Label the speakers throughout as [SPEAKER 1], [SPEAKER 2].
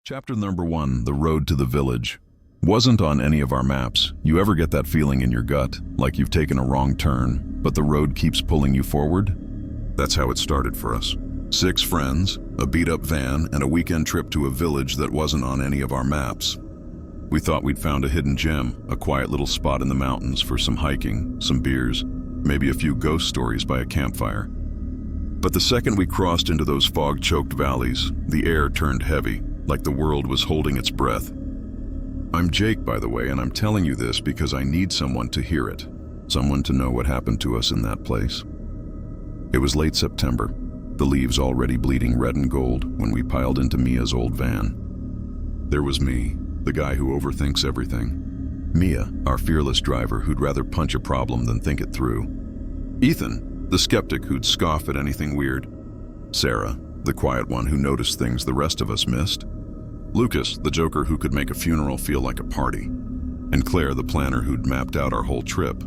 [SPEAKER 1] Chapter number 1, The Road to the Village. Wasn't on any of our maps. You ever get that feeling in your gut, like you've taken a wrong turn, but the road keeps pulling you forward? That's how it started for us. 6 friends, a beat-up van, and a weekend trip to a village that wasn't on any of our maps. We thought we'd found a hidden gem, a quiet little spot in the mountains for some hiking, some beers, maybe a few ghost stories by a campfire. But the second we crossed into those fog-choked valleys, the air turned heavy, like the world was holding its breath. I'm Jake, by the way, and I'm telling you this because I need someone to hear it, someone to know what happened to us in that place. It was late September, the leaves already bleeding red and gold when we piled into Mia's old van. There was me, the guy who overthinks everything. Mia, our fearless driver who'd rather punch a problem than think it through. Ethan, the skeptic who'd scoff at anything weird. Sarah, the quiet one who noticed things the rest of us missed. Lucas, the joker who could make a funeral feel like a party. And Claire, the planner who'd mapped out our whole trip.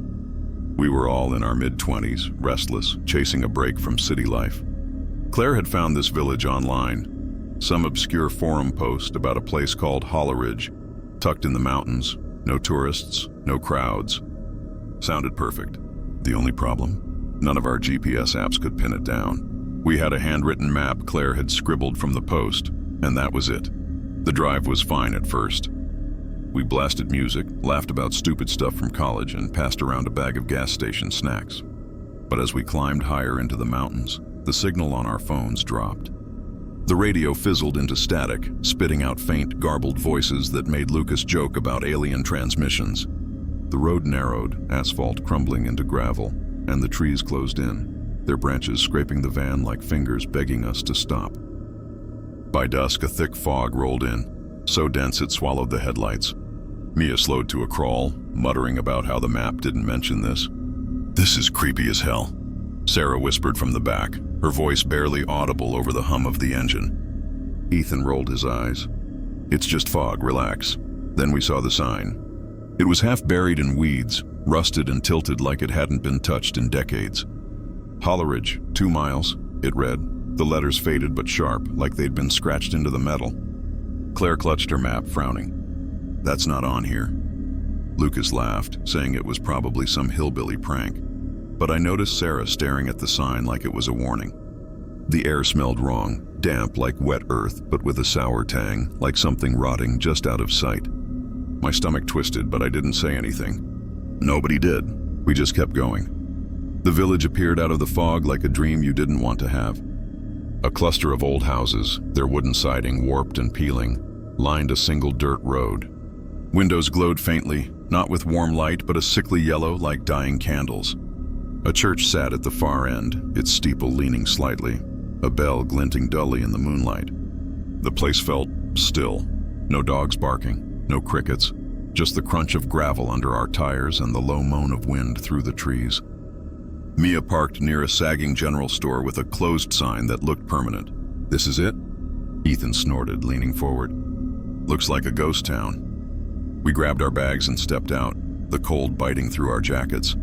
[SPEAKER 1] We were all in our mid-20s, restless, chasing a break from city life. Claire had found this village online, some obscure forum post about a place called Hollowridge, tucked in the mountains, no tourists, no crowds. Sounded perfect. The only problem? None of our GPS apps could pin it down. We had a handwritten map Claire had scribbled from the post, and that was it. The drive was fine at first. We blasted music, laughed about stupid stuff from college, and passed around a bag of gas station snacks. But as we climbed higher into the mountains, the signal on our phones dropped. The radio fizzled into static, spitting out faint, garbled voices that made Lucas joke about alien transmissions. The road narrowed, asphalt crumbling into gravel, and the trees closed in, their branches scraping the van like fingers begging us to stop. By dusk, a thick fog rolled in, so dense it swallowed the headlights. Mia slowed to a crawl, muttering about how the map didn't mention this. "This is creepy as hell," Sarah whispered from the back, her voice barely audible over the hum of the engine. Ethan rolled his eyes. "It's just fog, relax." Then we saw the sign. It was half buried in weeds, rusted and tilted like it hadn't been touched in decades. "Hollowridge, 2 miles," it read. The letters faded but sharp, like they'd been scratched into the metal. Claire clutched her map, frowning. "That's not on here." Lucas laughed, saying it was probably some hillbilly prank. But I noticed Sarah staring at the sign like it was a warning. The air smelled wrong, damp like wet earth, but with a sour tang, like something rotting just out of sight. My stomach twisted, but I didn't say anything. Nobody did. We just kept going. The village appeared out of the fog like a dream you didn't want to have. A cluster of old houses, their wooden siding warped and peeling, lined a single dirt road. Windows glowed faintly, not with warm light, but a sickly yellow like dying candles. A church sat at the far end, its steeple leaning slightly, a bell glinting dully in the moonlight. The place felt still. No dogs barking, no crickets, just the crunch of gravel under our tires and the low moan of wind through the trees. Mia parked near a sagging general store with a closed sign that looked permanent. "This is it?" Ethan snorted, leaning forward. "Looks like a ghost town." We grabbed our bags and stepped out, the cold biting through our jackets.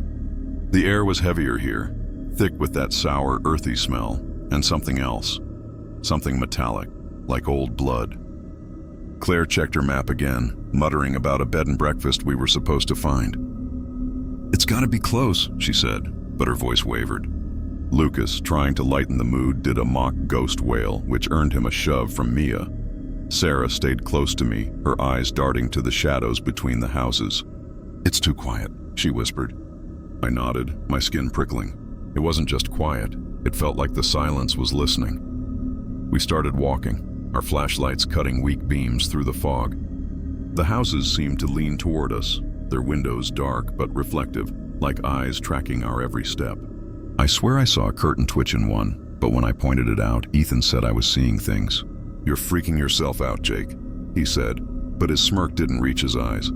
[SPEAKER 1] The air was heavier here, thick with that sour, earthy smell, and something else. Something metallic, like old blood. Claire checked her map again, muttering about a bed and breakfast we were supposed to find. "It's gotta be close," she said, but her voice wavered. Lucas, trying to lighten the mood, did a mock ghost wail, which earned him a shove from Mia. Sarah stayed close to me, her eyes darting to the shadows between the houses. "It's too quiet," she whispered. I nodded, my skin prickling. It wasn't just quiet, it felt like the silence was listening. We started walking, our flashlights cutting weak beams through the fog. The houses seemed to lean toward us, their windows dark but reflective, like eyes tracking our every step. I swear I saw a curtain twitch in one, but when I pointed it out, Ethan said I was seeing things. "You're freaking yourself out, Jake," he said, but his smirk didn't reach his eyes.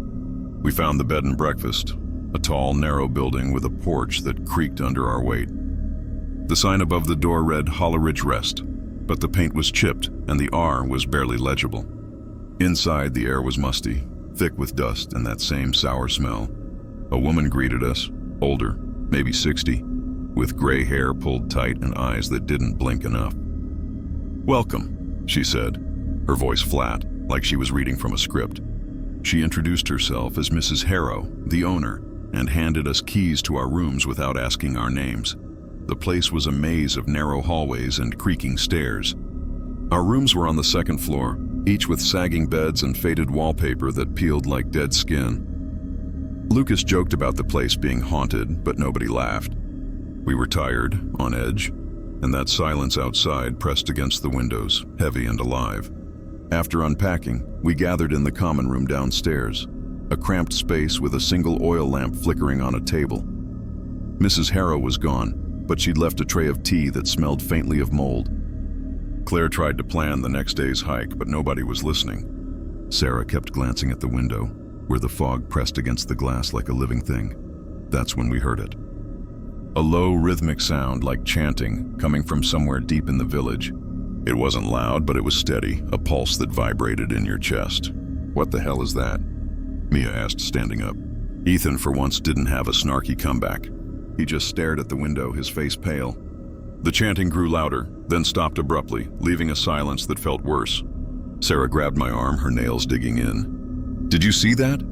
[SPEAKER 1] We found the bed and breakfast, a tall, narrow building with a porch that creaked under our weight. The sign above the door read Hollowridge Rest, but the paint was chipped and the R was barely legible. Inside, the air was musty, thick with dust and that same sour smell. A woman greeted us, older, maybe 60, with gray hair pulled tight and eyes that didn't blink enough. "Welcome," she said, her voice flat, like she was reading from a script. She introduced herself as Mrs. Harrow, the owner, and handed us keys to our rooms without asking our names. The place was a maze of narrow hallways and creaking stairs. Our rooms were on the second floor, each with sagging beds and faded wallpaper that peeled like dead skin. Lucas joked about the place being haunted, but nobody laughed. We were tired, on edge, and that silence outside pressed against the windows, heavy and alive. After unpacking, we gathered in the common room downstairs, a cramped space with a single oil lamp flickering on a table. Mrs. Harrow was gone, but she'd left a tray of tea that smelled faintly of mold. Claire tried to plan the next day's hike, but nobody was listening. Sarah kept glancing at the window, where the fog pressed against the glass like a living thing. That's when we heard it. A low, rhythmic sound like chanting, coming from somewhere deep in the village. It wasn't loud, but it was steady, a pulse that vibrated in your chest. "What the hell is that?" Mia asked, standing up. Ethan, for once, didn't have a snarky comeback. He just stared at the window, his face pale. The chanting grew louder, then stopped abruptly, leaving a silence that felt worse. Sarah grabbed my arm, her nails digging in. "Did you see that?"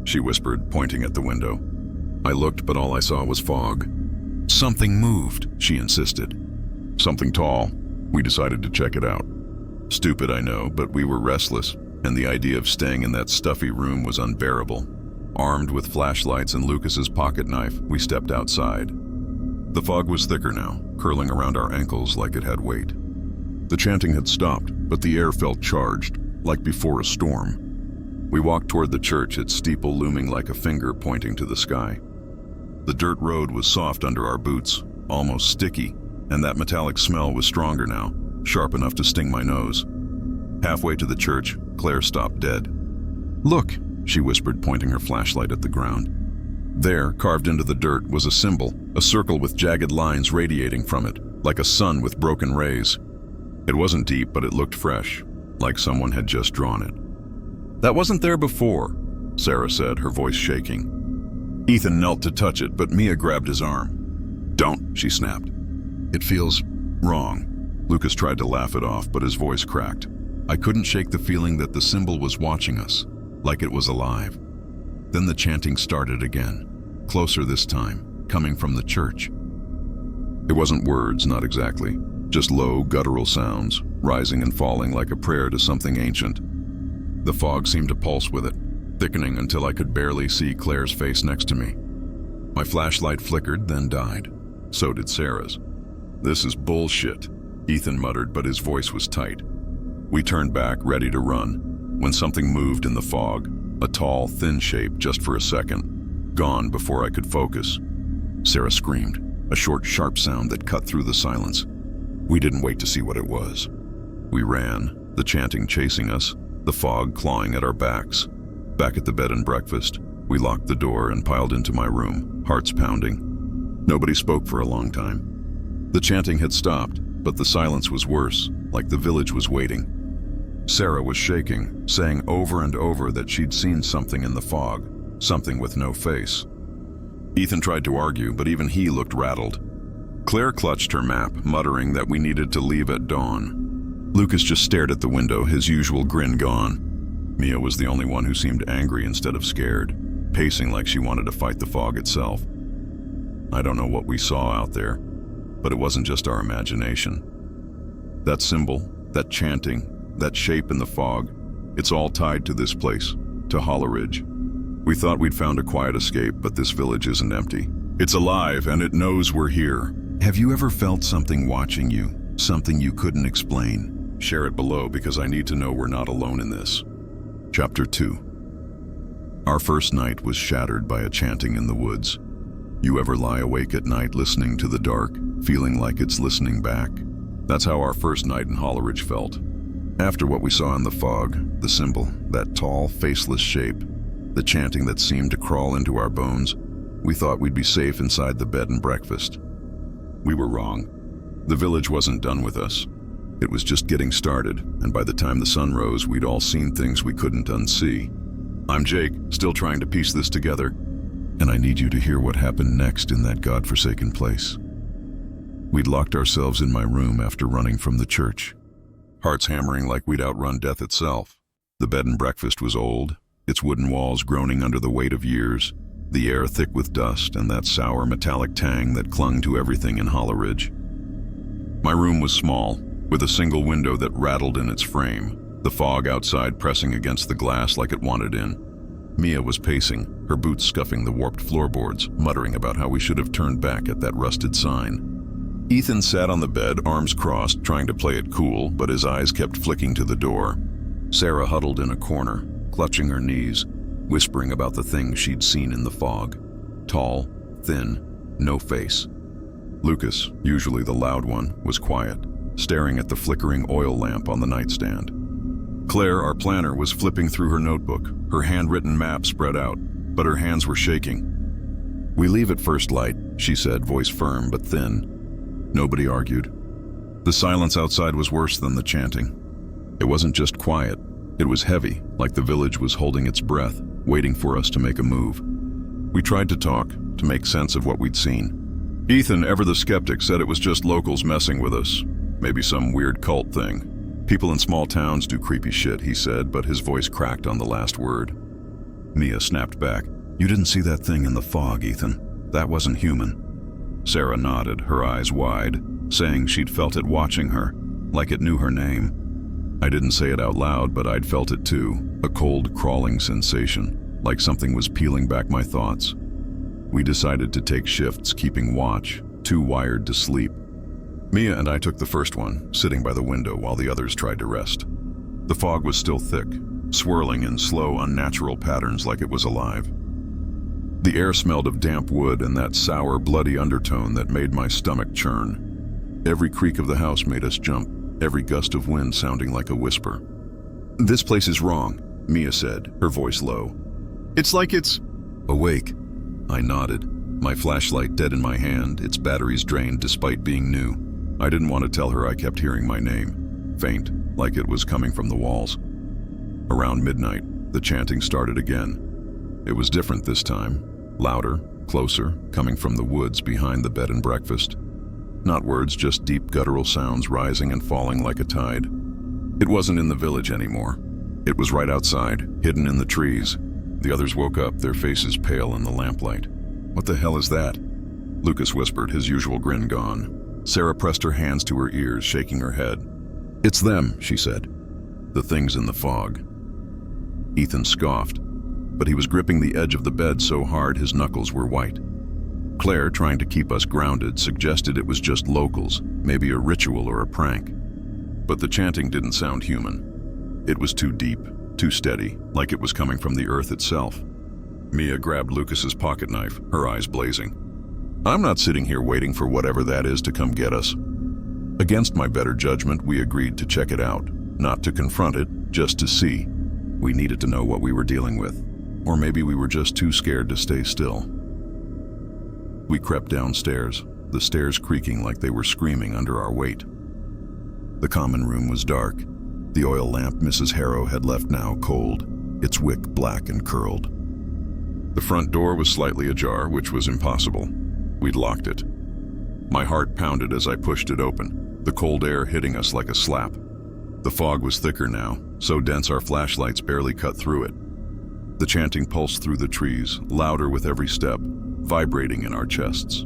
[SPEAKER 1] she whispered, pointing at the window. I looked, but all I saw was fog. "Something moved," she insisted. "Something tall." We decided to check it out. Stupid, I know, but we were restless, and the idea of staying in that stuffy room was unbearable. Armed with flashlights and Lucas's pocket knife, we stepped outside. The fog was thicker now, curling around our ankles like it had weight. The chanting had stopped, but the air felt charged, like before a storm. We walked toward the church, its steeple looming like a finger pointing to the sky. The dirt road was soft under our boots, almost sticky, and that metallic smell was stronger now, sharp enough to sting my nose. Halfway to the church, Claire stopped dead. "Look," she whispered, pointing her flashlight at the ground. There, carved into the dirt, was a symbol, a circle with jagged lines radiating from it, like a sun with broken rays. It wasn't deep, but it looked fresh, like someone had just drawn it. "That wasn't there before," Sarah said, her voice shaking. Ethan knelt to touch it, but Mia grabbed his arm. "Don't," she snapped. "It feels wrong." Lucas tried to laugh it off, but his voice cracked. I couldn't shake the feeling that the symbol was watching us, like it was alive. Then the chanting started again, closer this time, coming from the church. It wasn't words, not exactly, just low, guttural sounds, rising and falling like a prayer to something ancient. The fog seemed to pulse with it, thickening until I could barely see Claire's face next to me. My flashlight flickered, then died. So did Sarah's. "This is bullshit," Ethan muttered, but his voice was tight. We turned back, ready to run, when something moved in the fog, a tall, thin shape just for a second, gone before I could focus. Sarah screamed, a short, sharp sound that cut through the silence. We didn't wait to see what it was. We ran, the chanting chasing us, the fog clawing at our backs. Back at the bed and breakfast, we locked the door and piled into my room, hearts pounding. Nobody spoke for a long time. The chanting had stopped, but the silence was worse, like the village was waiting. Sarah was shaking, saying over and over that she'd seen something in the fog, something with no face. Ethan tried to argue, but even he looked rattled. Claire clutched her map, muttering that we needed to leave at dawn. Lucas just stared at the window, his usual grin gone. Mia was the only one who seemed angry instead of scared, pacing like she wanted to fight the fog itself. I don't know what we saw out there, but it wasn't just our imagination. That symbol, that chanting, that shape in the fog, it's all tied to this place, to Hollowridge. We thought we'd found a quiet escape, but this village isn't empty. It's alive, and it knows we're here. Have you ever felt something watching you, something you couldn't explain? Share it below, because I need to know we're not alone in this. Chapter 2. Our first night was shattered by a chanting in the woods. You ever lie awake at night listening to the dark, feeling like it's listening back? That's how our first night in Hollowridge felt. After what we saw in the fog, the symbol, that tall, faceless shape, the chanting that seemed to crawl into our bones, we thought we'd be safe inside the bed and breakfast. We were wrong. The village wasn't done with us. It was just getting started, and by the time the sun rose, we'd all seen things we couldn't unsee. I'm Jake, still trying to piece this together, and I need you to hear what happened next in that godforsaken place. We'd locked ourselves in my room after running from the church, hearts hammering like we'd outrun death itself. The bed and breakfast was old, its wooden walls groaning under the weight of years, the air thick with dust and that sour metallic tang that clung to everything in Hollowridge. My room was small, with a single window that rattled in its frame, the fog outside pressing against the glass like it wanted in. Mia was pacing, her boots scuffing the warped floorboards, muttering about how we should have turned back at that rusted sign. Ethan sat on the bed, arms crossed, trying to play it cool, but his eyes kept flicking to the door. Sarah huddled in a corner, clutching her knees, whispering about the things she'd seen in the fog. Tall, thin, no face. Lucas, usually the loud one, was quiet, staring at the flickering oil lamp on the nightstand. Claire, our planner, was flipping through her notebook, her handwritten map spread out, but her hands were shaking. "We leave at first light," she said, voice firm but thin. Nobody argued. The silence outside was worse than the chanting. It wasn't just quiet, it was heavy, like the village was holding its breath, waiting for us to make a move. We tried to talk, to make sense of what we'd seen. Ethan, ever the skeptic, said it was just locals messing with us. Maybe some weird cult thing. People in small towns do creepy shit, he said, but his voice cracked on the last word. Mia snapped back. "You didn't see that thing in the fog, Ethan. That wasn't human." Sarah nodded, her eyes wide, saying she'd felt it watching her, like it knew her name. I didn't say it out loud, but I'd felt it too, a cold, crawling sensation, like something was peeling back my thoughts. We decided to take shifts, keeping watch, too wired to sleep. Mia and I took the first one, sitting by the window while the others tried to rest. The fog was still thick, swirling in slow, unnatural patterns like it was alive. The air smelled of damp wood and that sour, bloody undertone that made my stomach churn. Every creak of the house made us jump, every gust of wind sounding like a whisper. "This place is wrong," Mia said, her voice low. "It's like it's awake." I nodded, my flashlight dead in my hand, its batteries drained despite being new. I didn't want to tell her I kept hearing my name, faint, like it was coming from the walls. Around midnight, the chanting started again. It was different this time, louder, closer, coming from the woods behind the bed and breakfast. Not words, just deep guttural sounds rising and falling like a tide. It wasn't in the village anymore. It was right outside, hidden in the trees. The others woke up, their faces pale in the lamplight. "What the hell is that?" Lucas whispered, his usual grin gone. Sarah pressed her hands to her ears, shaking her head. "It's them," she said. "The things in the fog." Ethan scoffed, but he was gripping the edge of the bed so hard his knuckles were white. Claire, trying to keep us grounded, suggested it was just locals, maybe a ritual or a prank. But the chanting didn't sound human. It was too deep, too steady, like it was coming from the earth itself. Mia grabbed Lucas's pocket knife, her eyes blazing. "I'm not sitting here waiting for whatever that is to come get us." Against my better judgment, we agreed to check it out, not to confront it, just to see. We needed to know what we were dealing with. Or maybe we were just too scared to stay still. We crept downstairs, the stairs creaking like they were screaming under our weight. The common room was dark. The oil lamp Mrs. Harrow had left now cold, its wick black and curled. The front door was slightly ajar, which was impossible. We'd locked it. My heart pounded as I pushed it open, the cold air hitting us like a slap. The fog was thicker now, so dense our flashlights barely cut through it. The chanting pulsed through the trees, louder with every step, vibrating in our chests.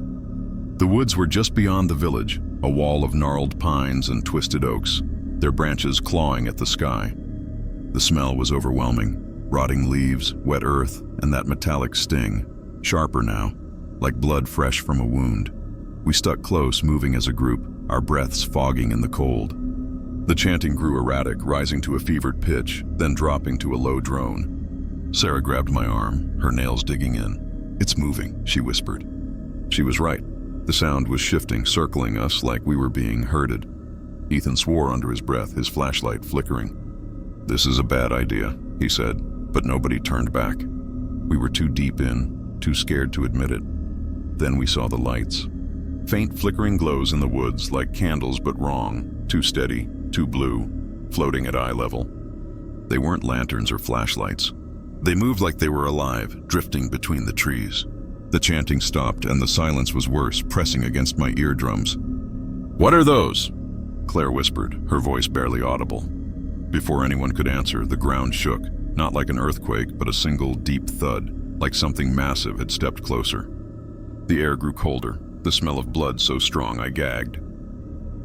[SPEAKER 1] The woods were just beyond the village, a wall of gnarled pines and twisted oaks, their branches clawing at the sky. The smell was overwhelming, rotting leaves, wet earth, and that metallic sting, sharper now, like blood fresh from a wound. We stuck close, moving as a group, our breaths fogging in the cold. The chanting grew erratic, rising to a fevered pitch, then dropping to a low drone. Sarah grabbed my arm, her nails digging in. "It's moving," she whispered. She was right. The sound was shifting, circling us like we were being herded. Ethan swore under his breath, his flashlight flickering. "This is a bad idea," he said, but nobody turned back. We were too deep in, too scared to admit it. Then we saw the lights. Faint flickering glows in the woods, like candles but wrong, too steady, too blue, floating at eye level. They weren't lanterns or flashlights. They moved like they were alive, drifting between the trees. The chanting stopped and the silence was worse, pressing against my eardrums. "What are those?" Claire whispered, her voice barely audible. Before anyone could answer, the ground shook, not like an earthquake, but a single deep thud, like something massive had stepped closer. The air grew colder, the smell of blood so strong I gagged.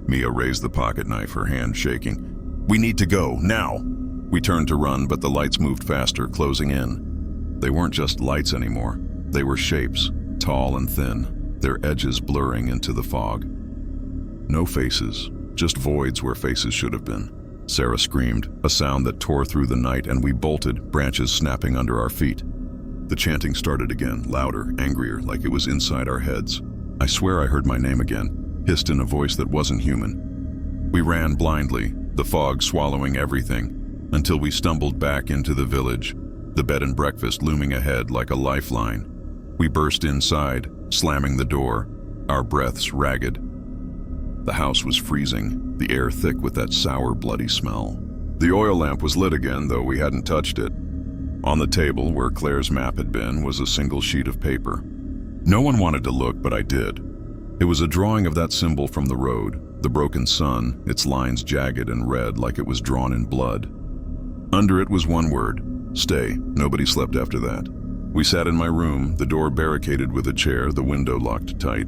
[SPEAKER 1] Mia raised the pocket knife, her hand shaking. "We need to go, now!" We turned to run, but the lights moved faster, closing in. They weren't just lights anymore. They were shapes, tall and thin, their edges blurring into the fog. No faces, just voids where faces should have been. Sarah screamed, a sound that tore through the night, and we bolted, branches snapping under our feet. The chanting started again, louder, angrier, like it was inside our heads. I swear I heard my name again, hissed in a voice that wasn't human. We ran blindly, the fog swallowing everything, until we stumbled back into the village, the bed and breakfast looming ahead like a lifeline. We burst inside, slamming the door, our breaths ragged. The house was freezing, the air thick with that sour, bloody smell. The oil lamp was lit again, though we hadn't touched it. On the table, where Claire's map had been, was a single sheet of paper. No one wanted to look, but I did. It was a drawing of that symbol from the road, the broken sun, its lines jagged and red like it was drawn in blood. Under it was one word: stay. Nobody slept after that. We sat in my room, the door barricaded with a chair, the window locked tight.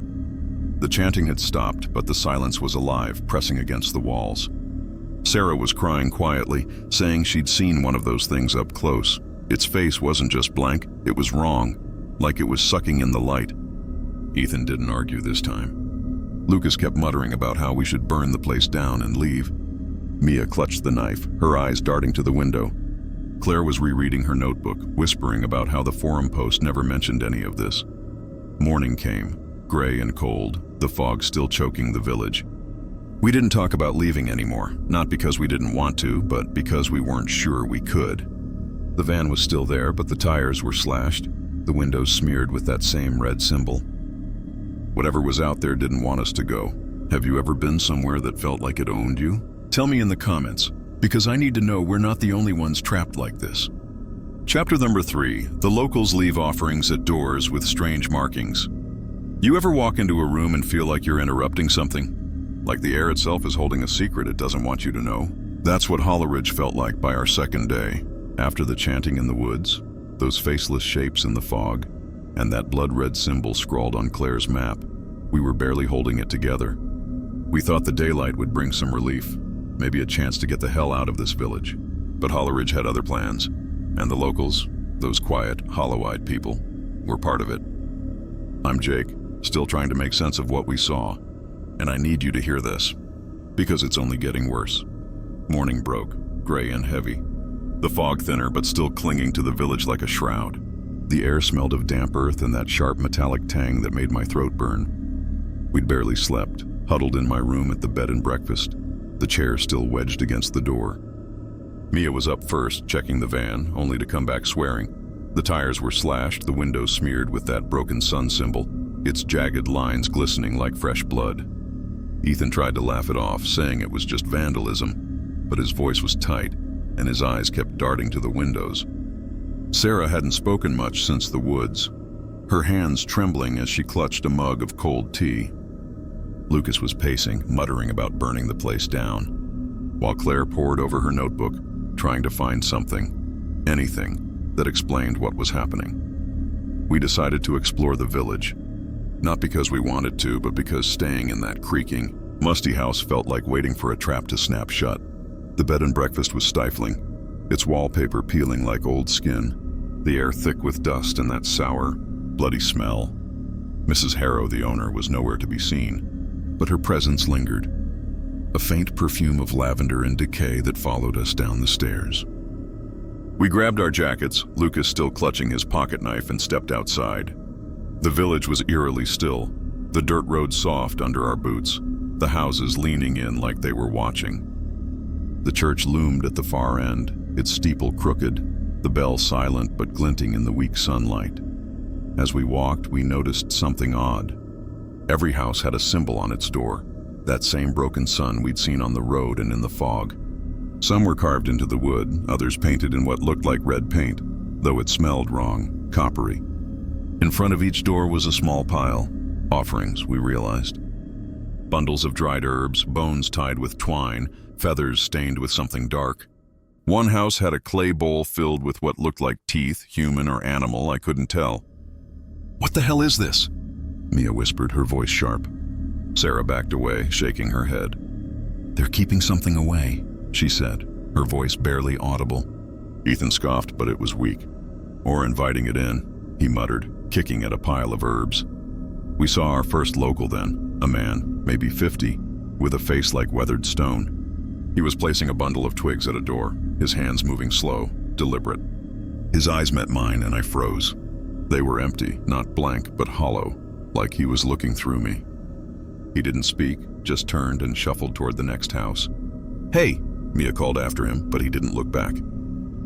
[SPEAKER 1] The chanting had stopped, but the silence was alive, pressing against the walls. Sarah was crying quietly, saying she'd seen one of those things up close. Its face wasn't just blank, it was wrong, like it was sucking in the light. Ethan didn't argue this time. Lucas kept muttering about how we should burn the place down and leave. Mia clutched the knife, her eyes darting to the window. Claire was rereading her notebook, whispering about how the forum post never mentioned any of this. Morning came, gray and cold, the fog still choking the village. We didn't talk about leaving anymore, not because we didn't want to, but because we weren't sure we could. The van was still there, but the tires were slashed, the windows smeared with that same red symbol. Whatever was out there didn't want us to go. Have you ever been somewhere that felt like it owned you? Tell me in the comments, because I need to know we're not the only ones trapped like this. Chapter number 3, the locals leave offerings at doors with strange markings. You ever walk into a room and feel like you're interrupting something? Like the air itself is holding a secret it doesn't want you to know? That's what Hollowridge felt like by our second day, after the chanting in the woods, those faceless shapes in the fog, and that blood-red symbol scrawled on Claire's map. We were barely holding it together. We thought the daylight would bring some relief, maybe a chance to get the hell out of this village. But Hollowridge had other plans, and the locals, those quiet, hollow-eyed people, were part of it. I'm Jake, still trying to make sense of what we saw, and I need you to hear this, because it's only getting worse. Morning broke, gray and heavy. The fog thinner, but still clinging to the village like a shroud. The air smelled of damp earth and that sharp metallic tang that made my throat burn. We'd barely slept, huddled in my room at the bed and breakfast, the chair still wedged against the door. Mia was up first, checking the van, only to come back swearing. The tires were slashed, the windows smeared with that broken sun symbol, its jagged lines glistening like fresh blood. Ethan tried to laugh it off, saying it was just vandalism, but his voice was tight, and his eyes kept darting to the windows. Sarah hadn't spoken much since the woods, her hands trembling as she clutched a mug of cold tea. Lucas was pacing, muttering about burning the place down, while Claire pored over her notebook, trying to find something, anything, that explained what was happening. We decided to explore the village, not because we wanted to, but because staying in that creaking, musty house felt like waiting for a trap to snap shut. The bed and breakfast was stifling, its wallpaper peeling like old skin, the air thick with dust and that sour, bloody smell. Mrs. Harrow, the owner, was nowhere to be seen, but her presence lingered, a faint perfume of lavender and decay that followed us down the stairs. We grabbed our jackets, Lucas still clutching his pocket knife, and stepped outside. The village was eerily still, the dirt road soft under our boots, the houses leaning in like they were watching. The church loomed at the far end, its steeple crooked, the bell silent but glinting in the weak sunlight. As we walked, we noticed something odd. Every house had a symbol on its door, that same broken sun we'd seen on the road and in the fog. Some were carved into the wood, others painted in what looked like red paint, though it smelled wrong, coppery. In front of each door was a small pile, offerings, we realized. Bundles of dried herbs, bones tied with twine, feathers stained with something dark. One house had a clay bowl filled with what looked like teeth, human or animal, I couldn't tell. "What the hell is this?" Mia whispered, her voice sharp. Sarah backed away, shaking her head. "They're keeping something away," she said, her voice barely audible. Ethan scoffed, but it was weak. "Or inviting it in," he muttered, kicking at a pile of herbs. We saw our first local then, a man, maybe 50, with a face like weathered stone. He was placing a bundle of twigs at a door, his hands moving slow, deliberate. His eyes met mine and I froze. They were empty, not blank, but hollow, like he was looking through me. He didn't speak, just turned and shuffled toward the next house. "Hey!" Mia called after him, but he didn't look back.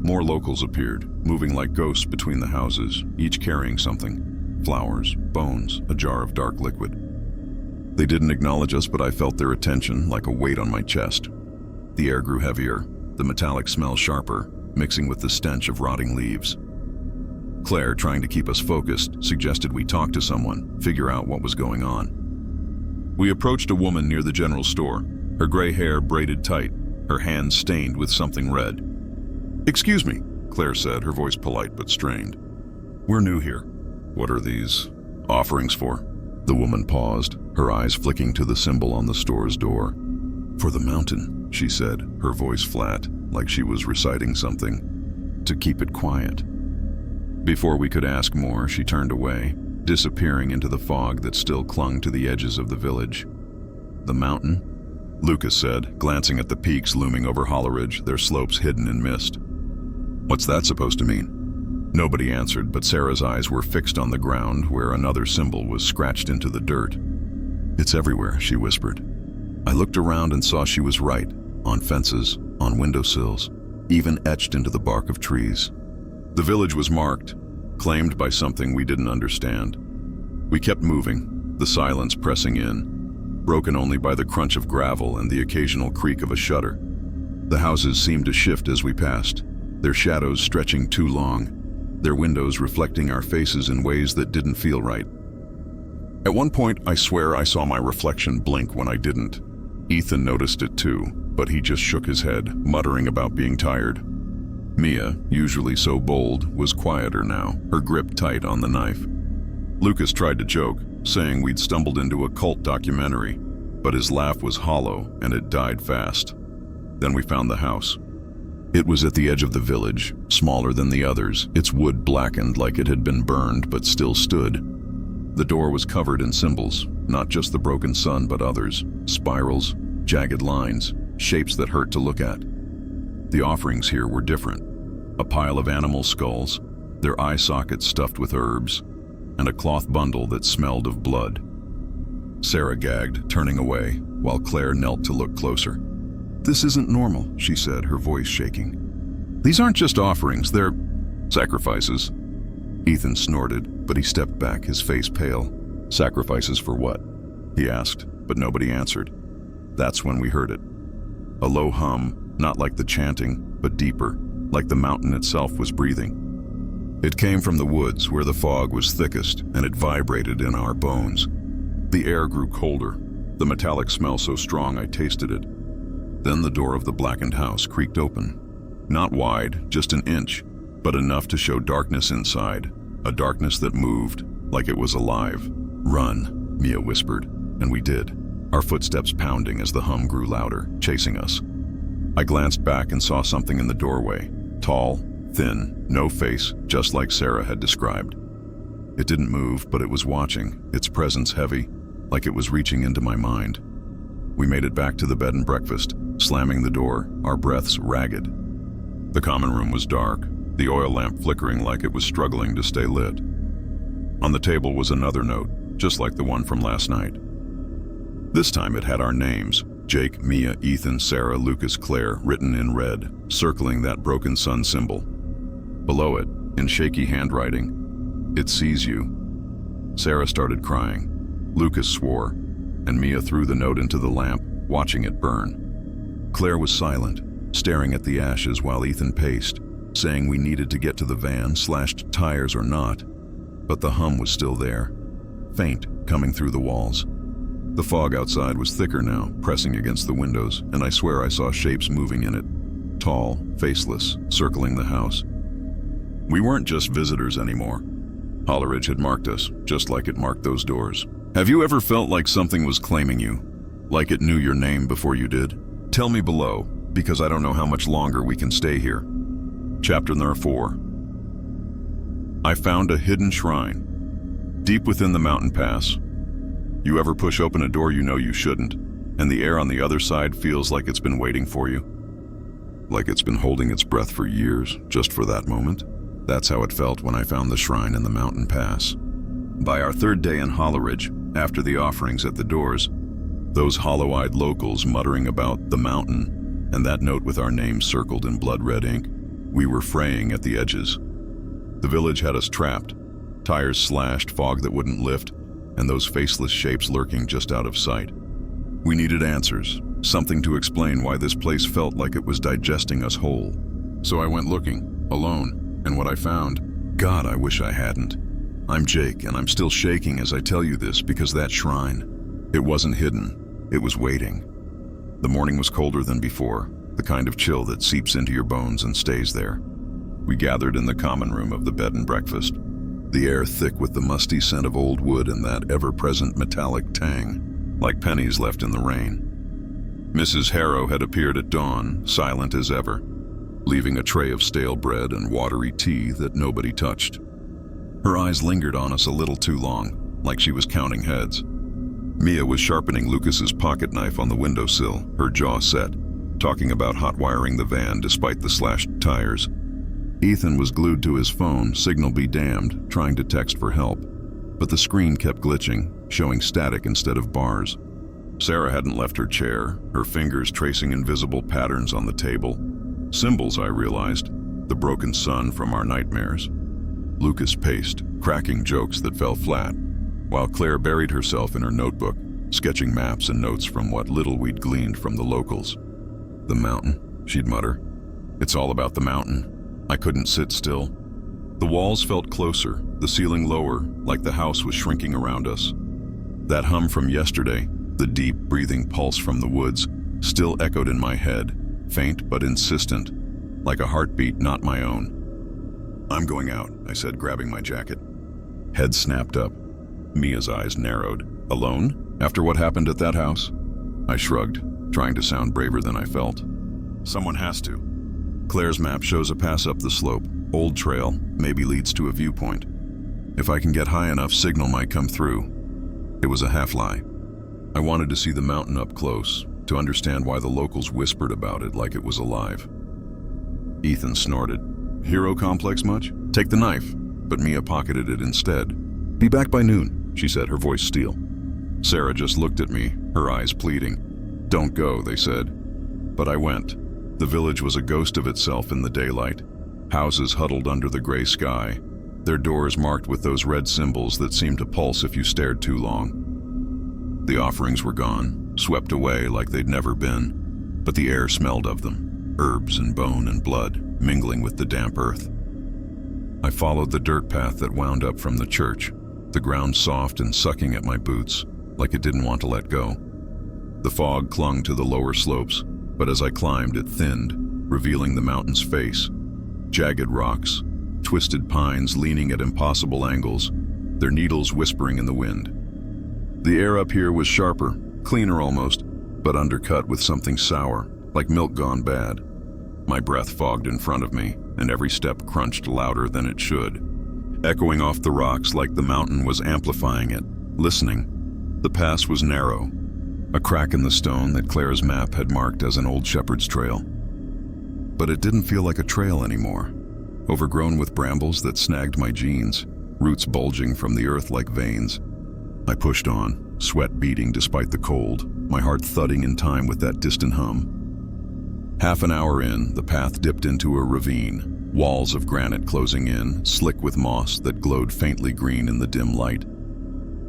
[SPEAKER 1] More locals appeared, moving like ghosts between the houses, each carrying something. Flowers, bones, a jar of dark liquid. They didn't acknowledge us, but I felt their attention like a weight on my chest. The air grew heavier, the metallic smell sharper, mixing with the stench of rotting leaves. Claire, trying to keep us focused, suggested we talk to someone, figure out what was going on. We approached a woman near the general store, her gray hair braided tight, her hands stained with something red. "Excuse me," Claire said, her voice polite but strained. "We're new here. What are these offerings for?" The woman paused, her eyes flicking to the symbol on the store's door. "For the mountain," she said, her voice flat, like she was reciting something. "To keep it quiet." Before we could ask more, she turned away, disappearing into the fog that still clung to the edges of the village. "The mountain?" Lucas said, glancing at the peaks looming over Hollowridge, their slopes hidden in mist. "What's that supposed to mean?" Nobody answered, but Sarah's eyes were fixed on the ground where another symbol was scratched into the dirt. "It's everywhere," she whispered. I looked around and saw she was right, on fences, on windowsills, even etched into the bark of trees. The village was marked, claimed by something we didn't understand. We kept moving, the silence pressing in, broken only by the crunch of gravel and the occasional creak of a shutter. The houses seemed to shift as we passed, their shadows stretching too long, their windows reflecting our faces in ways that didn't feel right. At one point, I swear I saw my reflection blink when I didn't. Ethan noticed it too, but he just shook his head, muttering about being tired. Mia, usually so bold, was quieter now, her grip tight on the knife. Lucas tried to joke, saying we'd stumbled into a cult documentary, but his laugh was hollow and it died fast. Then we found the house. It was at the edge of the village, smaller than the others, its wood blackened like it had been burned but still stood. The door was covered in symbols, not just the broken sun but others, spirals, jagged lines, shapes that hurt to look at. The offerings here were different. A pile of animal skulls, their eye sockets stuffed with herbs, and a cloth bundle that smelled of blood. Sarah gagged, turning away, while Claire knelt to look closer. "This isn't normal," she said, her voice shaking. "These aren't just offerings, they're sacrifices." Ethan snorted, but he stepped back, his face pale. "Sacrifices for what?" he asked, but nobody answered. That's when we heard it. A low hum, not like the chanting, but deeper, like the mountain itself was breathing. It came from the woods where the fog was thickest, and it vibrated in our bones. The air grew colder, the metallic smell so strong I tasted it. Then the door of the blackened house creaked open. Not wide, just an inch, but enough to show darkness inside, a darkness that moved, like it was alive. "Run," Mia whispered, and we did, our footsteps pounding as the hum grew louder, chasing us. I glanced back and saw something in the doorway, tall, thin, no face, just like Sarah had described. It didn't move, but it was watching, its presence heavy, like it was reaching into my mind. We made it back to the bed and breakfast, slamming the door, our breaths ragged. The common room was dark, the oil lamp flickering like it was struggling to stay lit. On the table was another note, just like the one from last night. This time it had our names, Jake, Mia, Ethan, Sarah, Lucas, Claire, written in red, circling that broken sun symbol. Below it, in shaky handwriting, "It sees you." Sarah started crying. Lucas swore, and Mia threw the note into the lamp, watching it burn. Claire was silent, staring at the ashes while Ethan paced, saying we needed to get to the van, slashed tires or not. But the hum was still there, faint, coming through the walls. The fog outside was thicker now, pressing against the windows, and I swear I saw shapes moving in it. tall, faceless, circling the house. We weren't just visitors anymore. Hollowridge had marked us, just like it marked those doors. Have you ever felt like something was claiming you? Like it knew your name before you did? Tell me below, because I don't know how much longer we can stay here. Chapter number 4. I found a hidden shrine, deep within the mountain pass. You ever push open a door you know you shouldn't, and the air on the other side feels like it's been waiting for you? Like it's been holding its breath for years, just for that moment? That's how it felt when I found the shrine in the mountain pass. By our third day in Hollowridge, after the offerings at the doors, those hollow-eyed locals muttering about the mountain and that note with our names circled in blood-red ink, we were fraying at the edges. The village had us trapped, tires slashed, fog that wouldn't lift, and those faceless shapes lurking just out of sight. We needed answers, something to explain why this place felt like it was digesting us whole. So I went looking, alone, and what I found, God, I wish I hadn't. I'm Jake, and I'm still shaking as I tell you this because that shrine, it wasn't hidden. It was waiting. The morning was colder than before, the kind of chill that seeps into your bones and stays there. We gathered in the common room of the bed and breakfast, the air thick with the musty scent of old wood and that ever-present metallic tang, like pennies left in the rain. Mrs. Harrow had appeared at dawn, silent as ever, leaving a tray of stale bread and watery tea that nobody touched. Her eyes lingered on us a little too long, like she was counting heads. Mia was sharpening Lucas's pocket knife on the windowsill, her jaw set, talking about hot wiring the van despite the slashed tires. Ethan was glued to his phone, signal be damned, trying to text for help, but the screen kept glitching, showing static instead of bars. Sarah hadn't left her chair, her fingers tracing invisible patterns on the table. Symbols, I realized, the broken sun from our nightmares. Lucas paced, cracking jokes that fell flat, while Claire buried herself in her notebook, sketching maps and notes from what little we'd gleaned from the locals. The mountain, she'd mutter. It's all about the mountain. I couldn't sit still. The walls felt closer, the ceiling lower, like the house was shrinking around us. That hum from yesterday, the deep breathing pulse from the woods, still echoed in my head, faint but insistent, like a heartbeat not my own. I'm going out, I said, grabbing my jacket. Head snapped up. Mia's eyes narrowed. Alone? After what happened at that house? I shrugged, trying to sound braver than I felt. Someone has to. Claire's map shows a pass up the slope. Old trail, maybe leads to a viewpoint. If I can get high enough, signal might come through. It was a half-lie. I wanted to see the mountain up close, to understand why the locals whispered about it like it was alive. Ethan snorted. Hero complex much? Take the knife. But Mia pocketed it instead. Be back by noon, she said, her voice steel. Sarah just looked at me, her eyes pleading. Don't go, they said. But I went. The village was a ghost of itself in the daylight. Houses huddled under the gray sky, their doors marked with those red symbols that seemed to pulse if you stared too long. The offerings were gone, swept away like they'd never been, but the air smelled of them, herbs and bone and blood, mingling with the damp earth. I followed the dirt path that wound up from the church, the ground soft and sucking at my boots, like it didn't want to let go. The fog clung to the lower slopes, but as I climbed it thinned, revealing the mountain's face. Jagged rocks, twisted pines leaning at impossible angles, their needles whispering in the wind. The air up here was sharper, cleaner almost, but undercut with something sour, like milk gone bad. My breath fogged in front of me, and every step crunched louder than it should, echoing off the rocks like the mountain was amplifying it, listening. The pass was narrow, a crack in the stone that Claire's map had marked as an old shepherd's trail. But it didn't feel like a trail anymore, overgrown with brambles that snagged my jeans, roots bulging from the earth like veins. I pushed on, sweat beading despite the cold, my heart thudding in time with that distant hum. Half an hour in, the path dipped into a ravine, walls of granite closing in, slick with moss that glowed faintly green in the dim light.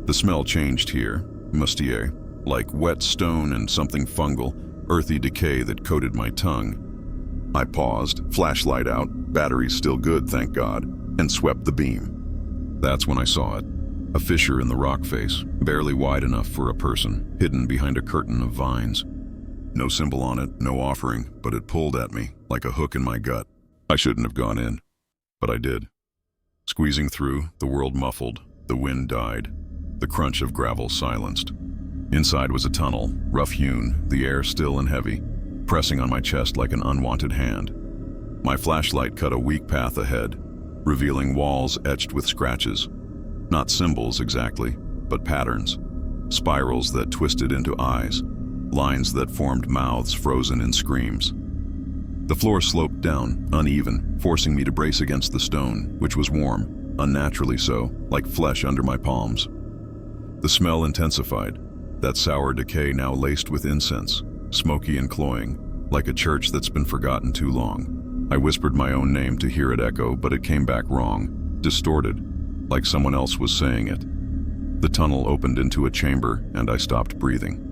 [SPEAKER 1] The smell changed here, mustier, like wet stone and something fungal, earthy decay that coated my tongue. I paused, flashlight out, batteries still good, thank God, and swept the beam. That's when I saw it. A fissure in the rock face, barely wide enough for a person, hidden behind a curtain of vines. No symbol on it, no offering, but it pulled at me like a hook in my gut. I shouldn't have gone in, but I did. Squeezing through, the world muffled, the wind died, the crunch of gravel silenced. Inside was a tunnel, rough-hewn, the air still and heavy, pressing on my chest like an unwanted hand. My flashlight cut a weak path ahead, revealing walls etched with scratches. Not symbols exactly, but patterns. Spirals that twisted into eyes, lines that formed mouths frozen in screams. The floor sloped down, uneven, forcing me to brace against the stone, which was warm, unnaturally so, like flesh under my palms. The smell intensified, that sour decay now laced with incense, smoky and cloying, like a church that's been forgotten too long. I whispered my own name to hear it echo, but it came back wrong, distorted, like someone else was saying it. The tunnel opened into a chamber, and I stopped breathing.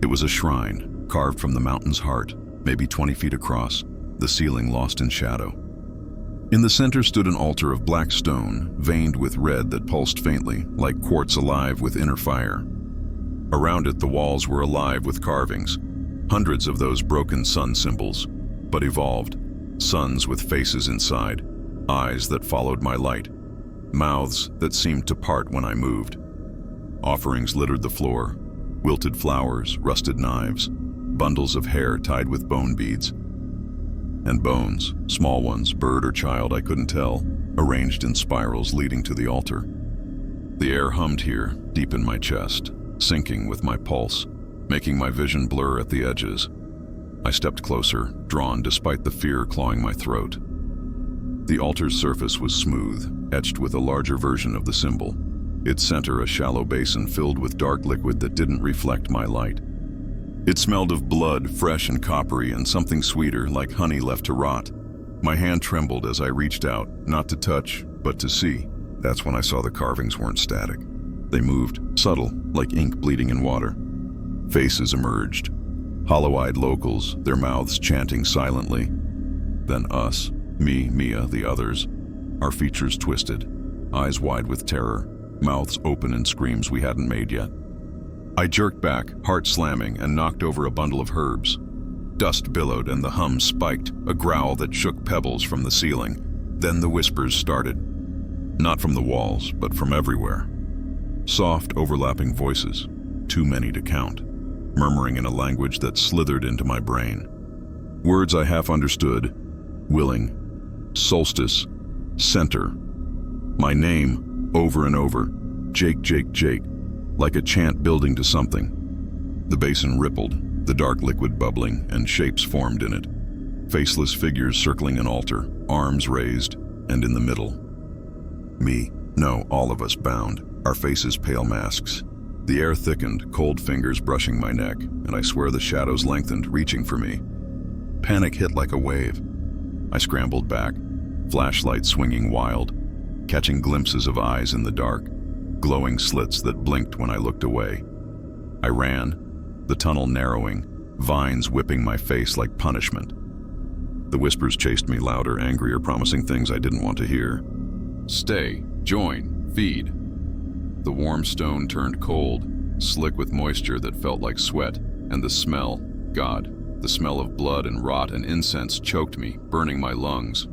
[SPEAKER 1] It was a shrine, carved from the mountain's heart, maybe 20 feet across, the ceiling lost in shadow. In the center stood an altar of black stone, veined with red that pulsed faintly, like quartz alive with inner fire. Around it, the walls were alive with carvings, hundreds of those broken sun symbols, but evolved, suns with faces inside, eyes that followed my light, mouths that seemed to part when I moved. Offerings littered the floor, wilted flowers, rusted knives, bundles of hair tied with bone beads, and bones, small ones, bird or child I couldn't tell, arranged in spirals leading to the altar. The air hummed here, deep in my chest, syncing with my pulse, making my vision blur at the edges. I stepped closer, drawn despite the fear clawing my throat. The altar's surface was smooth, etched with a larger version of the symbol, its center a shallow basin filled with dark liquid that didn't reflect my light. It smelled of blood, fresh and coppery, and something sweeter, like honey left to rot. My hand trembled as I reached out, not to touch, but to see. That's when I saw the carvings weren't static. They moved, subtle, like ink bleeding in water. Faces emerged, hollow-eyed locals, their mouths chanting silently. Then us, me, Mia, the others, our features twisted, eyes wide with terror, mouths open in screams we hadn't made yet. I jerked back, heart slamming, and knocked over a bundle of herbs. Dust billowed and the hum spiked, a growl that shook pebbles from the ceiling. Then the whispers started. Not from the walls, but from everywhere. Soft, overlapping voices, too many to count, murmuring in a language that slithered into my brain. Words I half understood: willing, solstice, center. My name, over and over, Jake, Jake, Jake, like a chant building to something. The basin rippled, the dark liquid bubbling, and shapes formed in it. Faceless figures circling an altar, arms raised, and in the middle. Me, no, all of us bound, our faces pale masks. The air thickened, cold fingers brushing my neck, and I swear the shadows lengthened, reaching for me. Panic hit like a wave. I scrambled back, flashlight swinging wild, catching glimpses of eyes in the dark, glowing slits that blinked when I looked away. I ran, the tunnel narrowing, vines whipping my face like punishment. The whispers chased me louder, angrier, promising things I didn't want to hear. Stay, join, feed. The warm stone turned cold, slick with moisture that felt like sweat, and the smell, God, the smell of blood and rot and incense choked me, burning my lungs.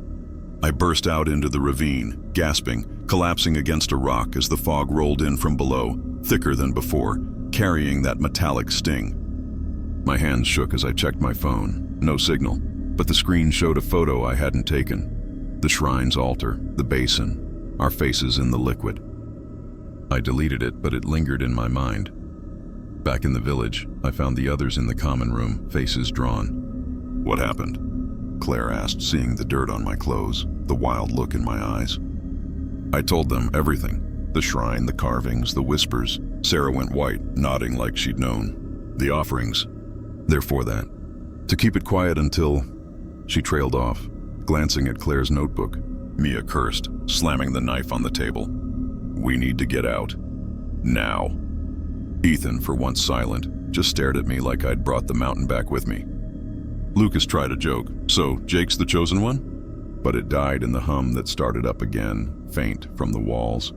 [SPEAKER 1] I burst out into the ravine, gasping, collapsing against a rock as the fog rolled in from below, thicker than before, carrying that metallic sting. My hands shook as I checked my phone. No signal, but the screen showed a photo I hadn't taken. The shrine's altar, the basin, our faces in the liquid. I deleted it, but it lingered in my mind. Back in the village, I found the others in the common room, faces drawn. What happened? Claire asked, seeing the dirt on my clothes, the wild look in my eyes. I told them everything. The shrine, the carvings, the whispers. Sarah went white, nodding like she'd known. The offerings. They're for that. To keep it quiet until... She trailed off, glancing at Claire's notebook. Mia cursed, slamming the knife on the table. We need to get out. Now. Ethan, for once silent, just stared at me like I'd brought the mountain back with me. Lucas tried a joke. So, Jake's the chosen one? But it died in the hum that started up again, faint from the walls.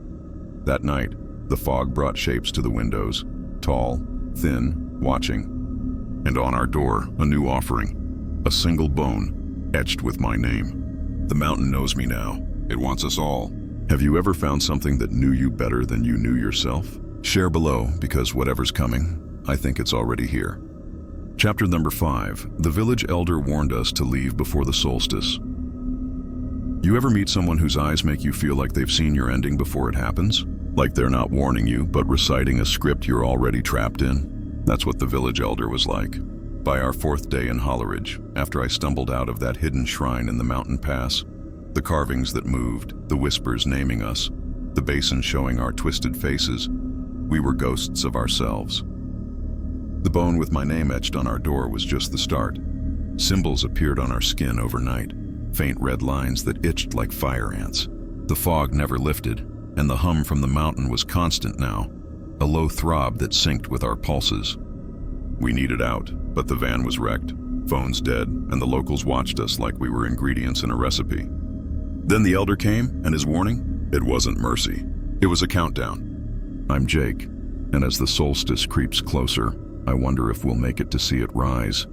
[SPEAKER 1] That night, the fog brought shapes to the windows, tall, thin, watching. And on our door, a new offering. A single bone, etched with my name. The mountain knows me now. It wants us all. Have you ever found something that knew you better than you knew yourself? Share below, because whatever's coming, I think it's already here. Chapter number 5. The village elder warned us to leave before the solstice. You ever meet someone whose eyes make you feel like they've seen your ending before it happens? Like they're not warning you, but reciting a script you're already trapped in? That's what the village elder was like. By our 4th day in Hollowridge, after I stumbled out of that hidden shrine in the mountain pass, the carvings that moved, the whispers naming us, the basin showing our twisted faces, we were ghosts of ourselves. The bone with my name etched on our door was just the start. Symbols appeared on our skin overnight, faint red lines that itched like fire ants. The fog never lifted, and the hum from the mountain was constant now, a low throb that synced with our pulses. We needed out, but the van was wrecked, phones dead, and the locals watched us like we were ingredients in a recipe. Then the elder came, and his warning? It wasn't mercy. It was a countdown. I'm Jake, and as the solstice creeps closer, I wonder if we'll make it to see it rise.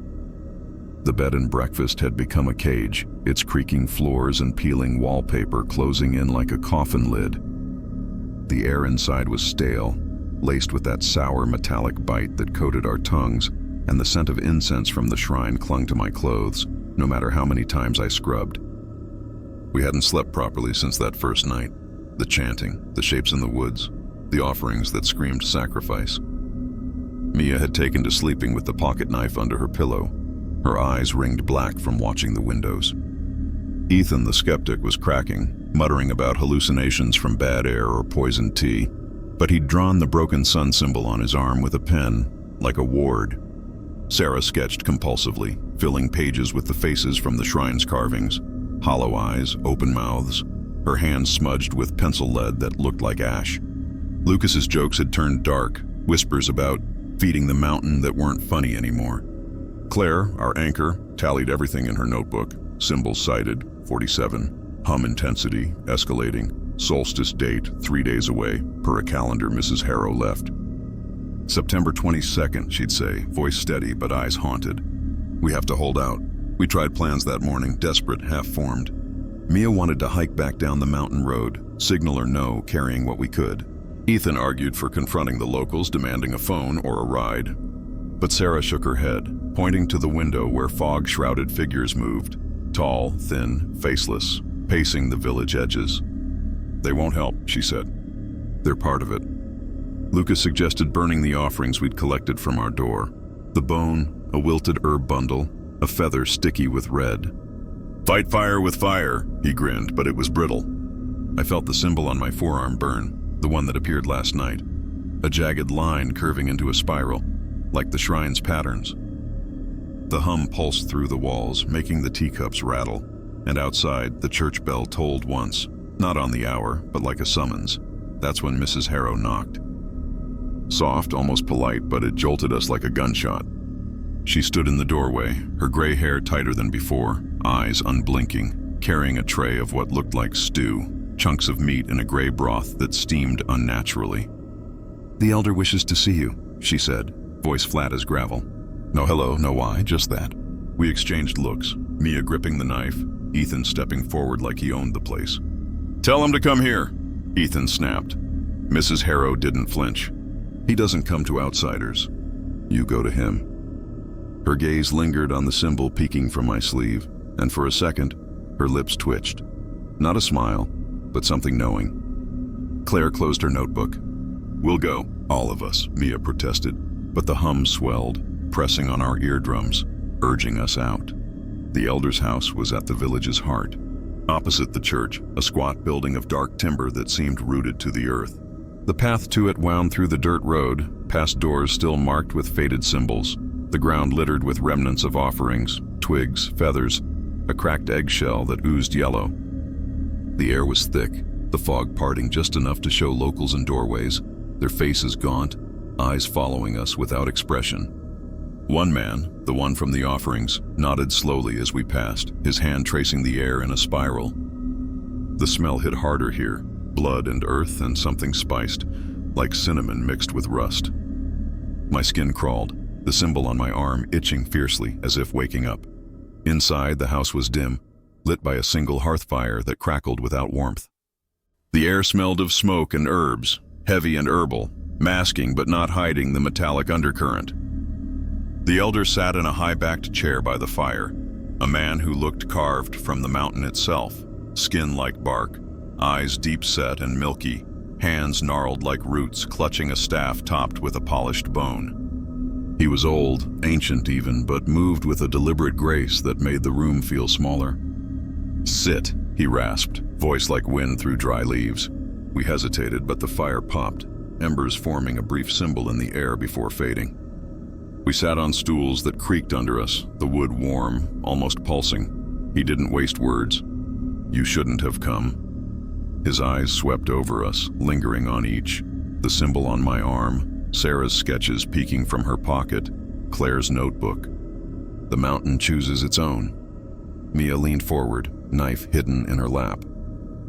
[SPEAKER 1] The bed and breakfast had become a cage, its creaking floors and peeling wallpaper closing in like a coffin lid. The air inside was stale, laced with that sour metallic bite that coated our tongues, and the scent of incense from the shrine clung to my clothes, no matter how many times I scrubbed. We hadn't slept properly since that first night. The chanting, the shapes in the woods, the offerings that screamed sacrifice. Mia had taken to sleeping with the pocket knife under her pillow, her eyes ringed black from watching the windows. Ethan, the skeptic, was cracking, muttering about hallucinations from bad air or poisoned tea, but he'd drawn the broken sun symbol on his arm with a pen, like a ward. Sarah sketched compulsively, filling pages with the faces from the shrine's carvings, hollow eyes, open mouths, her hands smudged with pencil lead that looked like ash. Lucas's jokes had turned dark, whispers about feeding the mountain that weren't funny anymore. Claire, our anchor, tallied everything in her notebook. Symbols cited, 47. Hum intensity, escalating. Solstice date, 3 days away, per a calendar Mrs. Harrow left. September 22nd, she'd say, voice steady but eyes haunted. We have to hold out. We tried plans that morning, desperate, half-formed. Mia wanted to hike back down the mountain road, signal or no, carrying what we could. Ethan argued for confronting the locals, demanding a phone or a ride. But Sarah shook her head, pointing to the window where fog-shrouded figures moved, tall, thin, faceless, pacing the village edges. They won't help, she said. They're part of it. Lucas suggested burning the offerings we'd collected from our door. The bone, a wilted herb bundle, a feather sticky with red. Fight fire with fire, he grinned, but it was brittle. I felt the symbol on my forearm burn. The one that appeared last night, a jagged line curving into a spiral, like the shrine's patterns. The hum pulsed through the walls, making the teacups rattle, and outside, the church bell tolled once, not on the hour, but like a summons. That's when Mrs. Harrow knocked. Soft, almost polite, but it jolted us like a gunshot. She stood in the doorway, her gray hair tighter than before, eyes unblinking, carrying a tray of what looked like stew. Chunks of meat in a gray broth that steamed unnaturally. The elder wishes to see you, she said, voice flat as gravel. No hello, no why, just that. We exchanged looks, Mia gripping the knife, Ethan stepping forward like he owned the place. Tell him to come here, Ethan snapped. Mrs. Harrow didn't flinch. He doesn't come to outsiders. You go to him. Her gaze lingered on the symbol peeking from my sleeve, and for a second, her lips twitched. Not a smile, but something knowing. Claire closed her notebook. We'll go, all of us, Mia protested, but the hum swelled, pressing on our eardrums, urging us out. The elder's house was at the village's heart. Opposite the church, a squat building of dark timber that seemed rooted to the earth. The path to it wound through the dirt road, past doors still marked with faded symbols, the ground littered with remnants of offerings, twigs, feathers, a cracked eggshell that oozed yellow. The air was thick, the fog parting just enough to show locals in doorways, their faces gaunt, eyes following us without expression. One man, the one from the offerings, nodded slowly as we passed, his hand tracing the air in a spiral. The smell hit harder here, blood and earth and something spiced, like cinnamon mixed with rust. My skin crawled. the symbol on my arm itching fiercely as if waking up. Inside, the house was dim, lit by a single hearth fire that crackled without warmth. The air smelled of smoke and herbs, heavy and herbal, masking but not hiding the metallic undercurrent. The elder sat in a high-backed chair by the fire, a man who looked carved from the mountain itself, skin like bark, eyes deep-set and milky, hands gnarled like roots clutching a staff topped with a polished bone. He was old, ancient even, but moved with a deliberate grace that made the room feel smaller. "Sit," he rasped, voice like wind through dry leaves. We hesitated, but the fire popped, embers forming a brief symbol in the air before fading. We sat on stools that creaked under us, the wood warm, almost pulsing. He didn't waste words. "You shouldn't have come." His eyes swept over us, lingering on each. The symbol on my arm, Sarah's sketches peeking from her pocket, Claire's notebook. The mountain chooses its own. Mia leaned forward, knife hidden in her lap.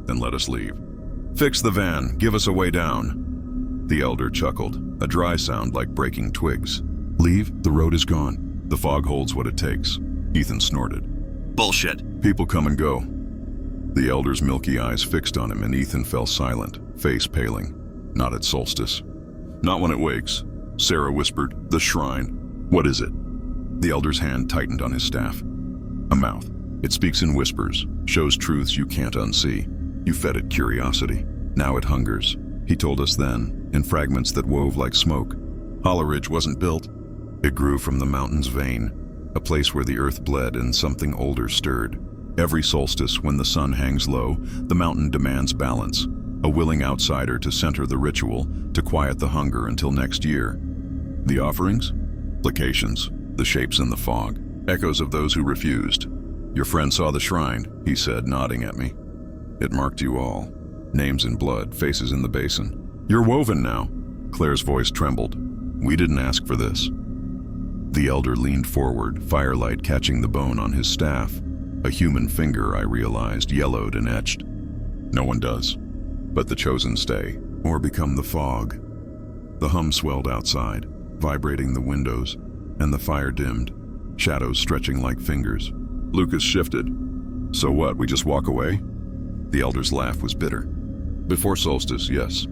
[SPEAKER 1] "Then let us leave." "Fix the van, give us a way down." The elder chuckled, a dry sound like breaking twigs. "Leave? The road is gone. The fog holds what it takes." Ethan snorted.
[SPEAKER 2] "Bullshit."
[SPEAKER 1] "People come and go." The elder's milky eyes fixed on him, and Ethan fell silent, face paling. "Not at solstice. Not when it wakes." Sarah whispered, "The shrine." "What is it?" The elder's hand tightened on his staff. "A mouth. It speaks in whispers, shows truths you can't unsee. You fed it curiosity. Now it hungers." He told us then, in fragments that wove like smoke. Hollowridge wasn't built. It grew from the mountain's vein, a place where the earth bled and something older stirred. Every solstice, when the sun hangs low, the mountain demands balance, a willing outsider to center the ritual, to quiet the hunger until next year. The offerings? Placations, the shapes in the fog, echoes of those who refused. "Your friend saw the shrine," he said, nodding at me. "It marked you all. Names in blood, faces in the basin. You're woven now." Claire's voice trembled. "We didn't ask for this." The elder leaned forward, firelight catching the bone on his staff. A human finger, I realized, yellowed and etched. No one does. But the chosen stay, or become the fog. The hum swelled outside, vibrating the windows, and the fire dimmed, shadows stretching like fingers. Lucas shifted. "So what, we just walk away?" The elder's laugh was bitter. "Before solstice, yes.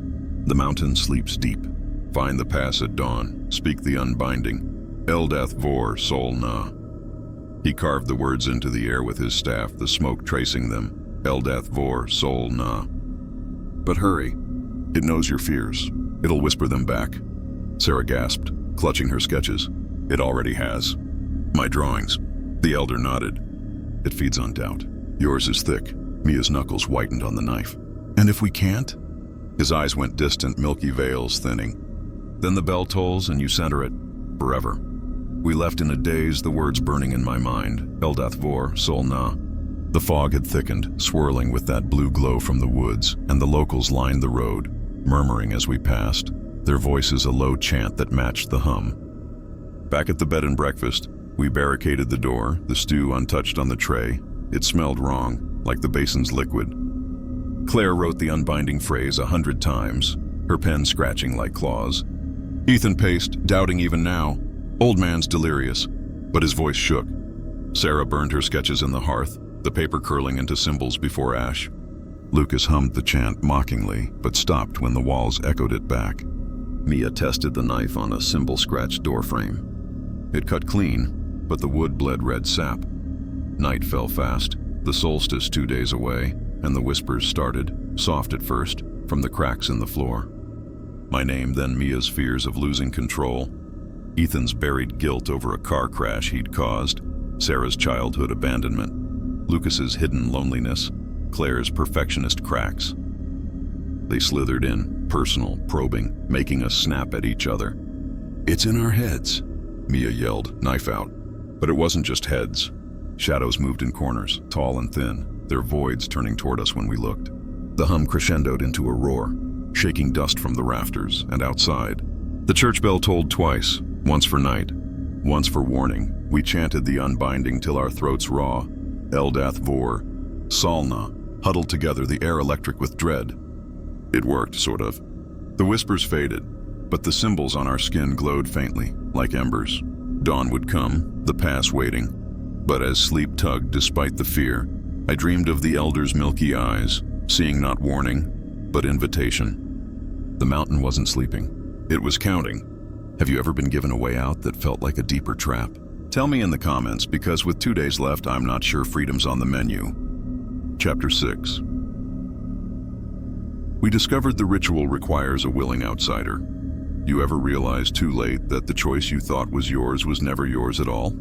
[SPEAKER 1] The mountain sleeps deep. Find the pass at dawn, speak the unbinding. Eldath vor sol na." He carved the words into the air with his staff, the smoke tracing them. Eldath vor sol na. "But hurry. It knows your fears. It'll whisper them back." Sarah gasped, clutching her sketches. "It already has." "My drawings." The elder nodded. "It feeds on doubt. Yours is thick." Mia's knuckles whitened on the knife. "And if we can't?" His eyes went distant, milky veils thinning. "Then the bell tolls and you center it. Forever." We left in a daze, the words burning in my mind. Eldath vor sol na. The fog had thickened, swirling with that blue glow from the woods, and the locals lined the road, murmuring as we passed, their voices a low chant that matched the hum. Back at the bed and breakfast, we barricaded the door, the stew untouched on the tray. It smelled wrong, like the basin's liquid. Claire wrote the unbinding phrase 100 times, her pen scratching like claws. Ethan paced, doubting even now. Old man's delirious, but his voice shook. Sarah burned her sketches in the hearth, the paper curling into symbols before ash. Lucas hummed the chant mockingly, but stopped when the walls echoed it back. Mia tested the knife on a symbol-scratched doorframe. It cut clean, but the wood bled red sap. Night fell fast, the solstice 2 days away, and the whispers started, soft at first, from the cracks in the floor. My name, then Mia's fears of losing control. Ethan's buried guilt over a car crash he'd caused, Sarah's childhood abandonment, Lucas's hidden loneliness, Claire's perfectionist cracks. They slithered in, personal, probing, making us snap at each other. "It's in our heads," Mia yelled, knife out. But it wasn't just heads. Shadows moved in corners, tall and thin, their voids turning toward us when we looked. The hum crescendoed into a roar, shaking dust from the rafters and outside. The church bell tolled twice, once for night, once for warning. We chanted the unbinding till our throats raw. Eldath vor sol na, huddled together, the air electric with dread. It worked, sort of. The whispers faded, but the symbols on our skin glowed faintly, like embers. Dawn would come, the pass waiting. But as sleep tugged despite the fear, I dreamed of the Elder's milky eyes, seeing not warning, but invitation. The mountain wasn't sleeping. It was counting. Have you ever been given a way out that felt like a deeper trap? Tell me in the comments, because with 2 days left, I'm not sure freedom's on the menu. Chapter 6. We discovered the ritual requires a willing outsider. You ever realize too late that the choice you thought was yours was never yours at all?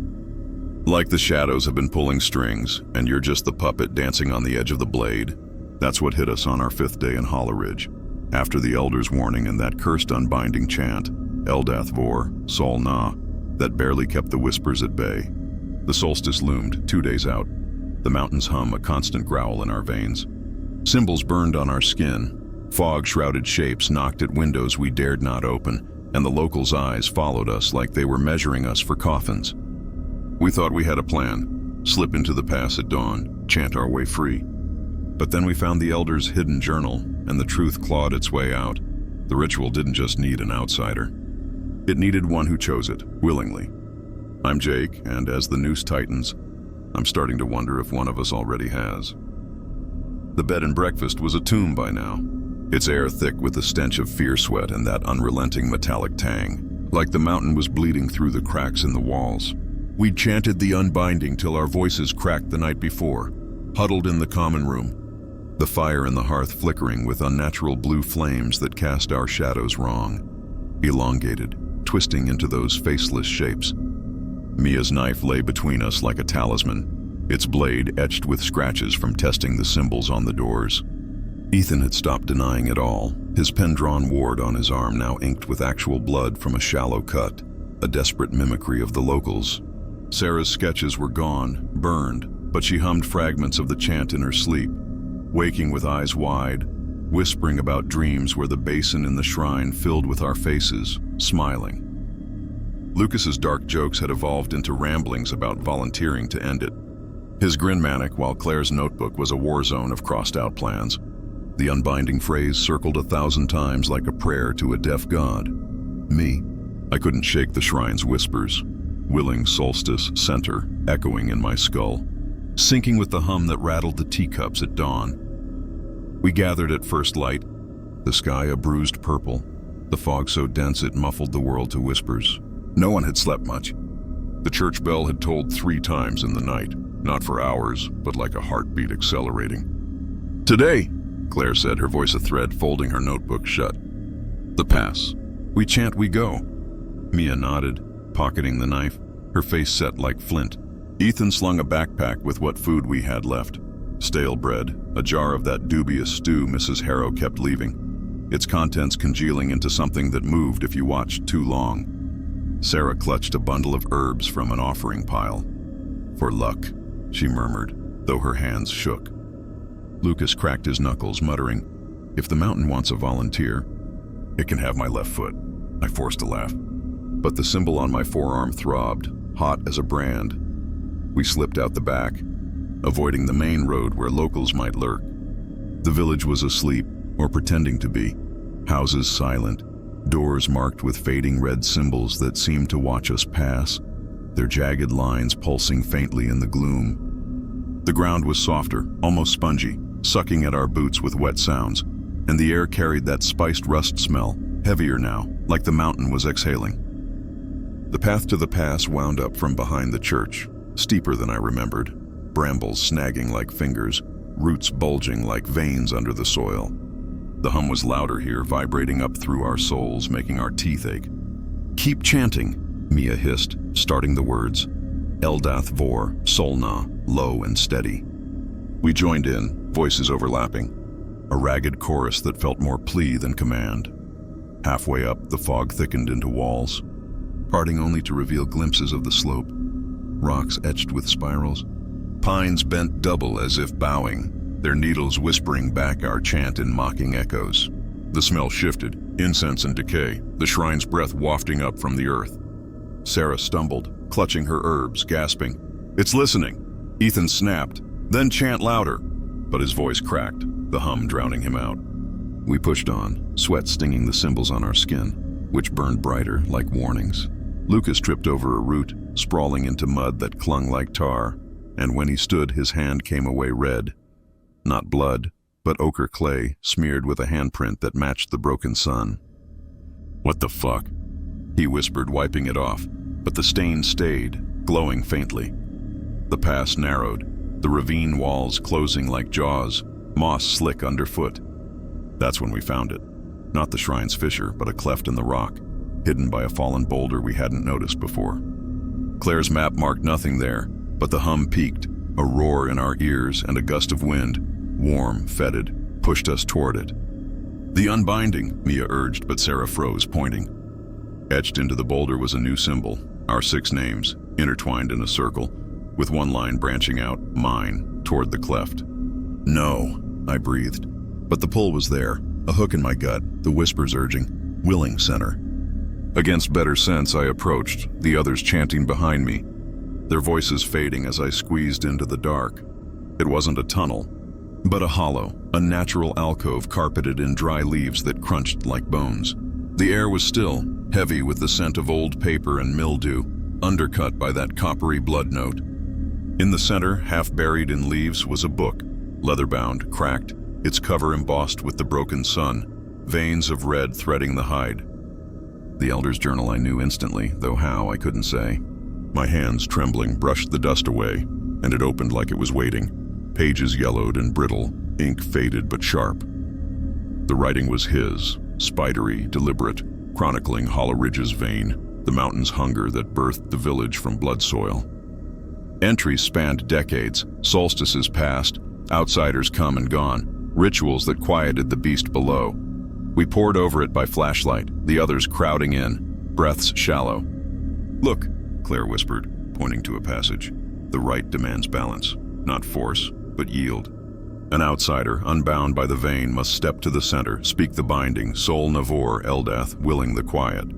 [SPEAKER 1] Like the shadows have been pulling strings, and you're just the puppet dancing on the edge of the blade. That's what hit us on our 5th day in Hollowridge. After the Elder's warning and that cursed unbinding chant, Eldath Vor, Sol Na, that barely kept the whispers at bay. The solstice loomed, 2 days out. The mountains hum, a constant growl in our veins. Symbols burned on our skin. Fog-shrouded shapes knocked at windows we dared not open, and the locals' eyes followed us like they were measuring us for coffins. We thought we had a plan. Slip into the pass at dawn, chant our way free. But then we found the Elder's hidden journal, and the truth clawed its way out. The ritual didn't just need an outsider. It needed one who chose it, willingly. I'm Jake, and as the noose tightens, I'm starting to wonder if one of us already has. The bed and breakfast was a tomb by now, its air thick with the stench of fear sweat and that unrelenting metallic tang, like the mountain was bleeding through the cracks in the walls. We'd chanted the unbinding till our voices cracked the night before, huddled in the common room, the fire in the hearth flickering with unnatural blue flames that cast our shadows wrong, elongated, twisting into those faceless shapes. Mia's knife lay between us like a talisman, its blade etched with scratches from testing the symbols on the doors. Ethan had stopped denying it all, his pen-drawn ward on his arm now inked with actual blood from a shallow cut, a desperate mimicry of the locals. Sarah's sketches were gone, burned, but she hummed fragments of the chant in her sleep, waking with eyes wide, whispering about dreams where the basin in the shrine filled with our faces, smiling. Lucas's dark jokes had evolved into ramblings about volunteering to end it. His grin manic while Claire's notebook was a war zone of crossed-out plans. The unbinding phrase circled 1,000 times like a prayer to a deaf god. Me, I couldn't shake the shrine's whispers, willing solstice center echoing in my skull, syncing with the hum that rattled the teacups at dawn. We gathered at first light, the sky a bruised purple, the fog so dense it muffled the world to whispers. No one had slept much. The church bell had tolled 3 times in the night, not for hours, but like a heartbeat accelerating. Today, Claire said, her voice a thread, folding her notebook shut. The pass. We chant, we go. Mia nodded, pocketing the knife, her face set like flint. Ethan slung a backpack with what food we had left. Stale bread, a jar of that dubious stew Mrs. Harrow kept leaving, its contents congealing into something that moved if you watched too long. Sarah clutched a bundle of herbs from an offering pile. For luck, she murmured, though her hands shook. Lucas cracked his knuckles, muttering, "If the mountain wants a volunteer, it can have my left foot." I forced a laugh. But the symbol on my forearm throbbed, hot as a brand. We slipped out the back, avoiding the main road where locals might lurk. The village was asleep, or pretending to be. Houses silent, doors marked with fading red symbols that seemed to watch us pass, their jagged lines pulsing faintly in the gloom. The ground was softer, almost spongy, sucking at our boots with wet sounds, and the air carried that spiced rust smell, heavier now, like the mountain was exhaling. The path to the pass wound up from behind the church, steeper than I remembered, brambles snagging like fingers, roots bulging like veins under the soil. The hum was louder here, vibrating up through our souls, making our teeth ache. "Keep chanting," Mia hissed, starting the words. Eldath Vor, Solna, low and steady. We joined in, voices overlapping, a ragged chorus that felt more plea than command. Halfway up, the fog thickened into walls, parting only to reveal glimpses of the slope, rocks etched with spirals, pines bent double as if bowing, their needles whispering back our chant in mocking echoes. The smell shifted, incense and decay, the shrine's breath wafting up from the earth. Sarah stumbled, clutching her herbs, gasping, "It's listening!" Ethan snapped, "Then chant louder!" But his voice cracked, the hum drowning him out. We pushed on, sweat stinging the symbols on our skin, which burned brighter like warnings. Lucas tripped over a root, sprawling into mud that clung like tar, and when he stood, his hand came away red. Not blood, but ochre clay smeared with a handprint that matched the broken sun. "What the fuck?" he whispered, wiping it off, but the stain stayed, glowing faintly. The pass narrowed, the ravine walls closing like jaws, moss slick underfoot. That's when we found it. Not the shrine's fissure, but a cleft in the rock, hidden by a fallen boulder we hadn't noticed before. Claire's map marked nothing there, but the hum peaked, a roar in our ears, and a gust of wind, warm, fetid, pushed us toward it. "The unbinding," Mia urged, but Sarah froze, pointing. Etched into the boulder was a new symbol, our 6 names, intertwined in a circle, with one line branching out, mine, toward the cleft. "No," I breathed. But the pull was there, a hook in my gut, the whispers urging, "Willing, center." Against better sense, I approached, the others chanting behind me, their voices fading as I squeezed into the dark. It wasn't a tunnel, but a hollow, a natural alcove carpeted in dry leaves that crunched like bones. The air was still, heavy with the scent of old paper and mildew, undercut by that coppery blood note. In the center, half buried in leaves, was a book, leather-bound, cracked, its cover embossed with the broken sun, veins of red threading the hide. The Elder's Journal I knew instantly, though how I couldn't say. My hands, trembling, brushed the dust away, and it opened like it was waiting. Pages yellowed and brittle, ink faded but sharp. The writing was his, spidery, deliberate, chronicling Hollowridge's vein, the mountain's hunger that birthed the village from blood soil. Entries spanned decades, solstices past, outsiders come and gone, rituals that quieted the beast below. We pored over it by flashlight, the others crowding in, breaths shallow. "Look," Claire whispered, pointing to a passage. "The right demands balance, not force, but yield. An outsider, unbound by the vein, must step to the center, speak the binding, sol navor eldath, willing the quiet.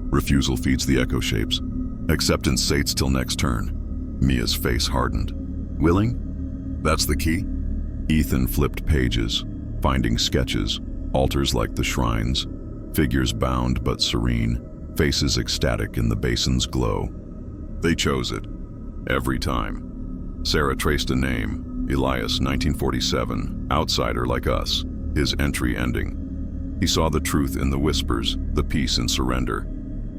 [SPEAKER 1] Refusal feeds the echo shapes. Acceptance sates till next turn." Mia's face hardened. "Willing? That's the key?" Ethan flipped pages, finding sketches, altars like the shrines, figures bound but serene, faces ecstatic in the basin's glow. They chose it. Every time. Sarah traced a name, Elias, 1947, outsider like us, his entry ending. He saw the truth in the whispers, the peace in surrender.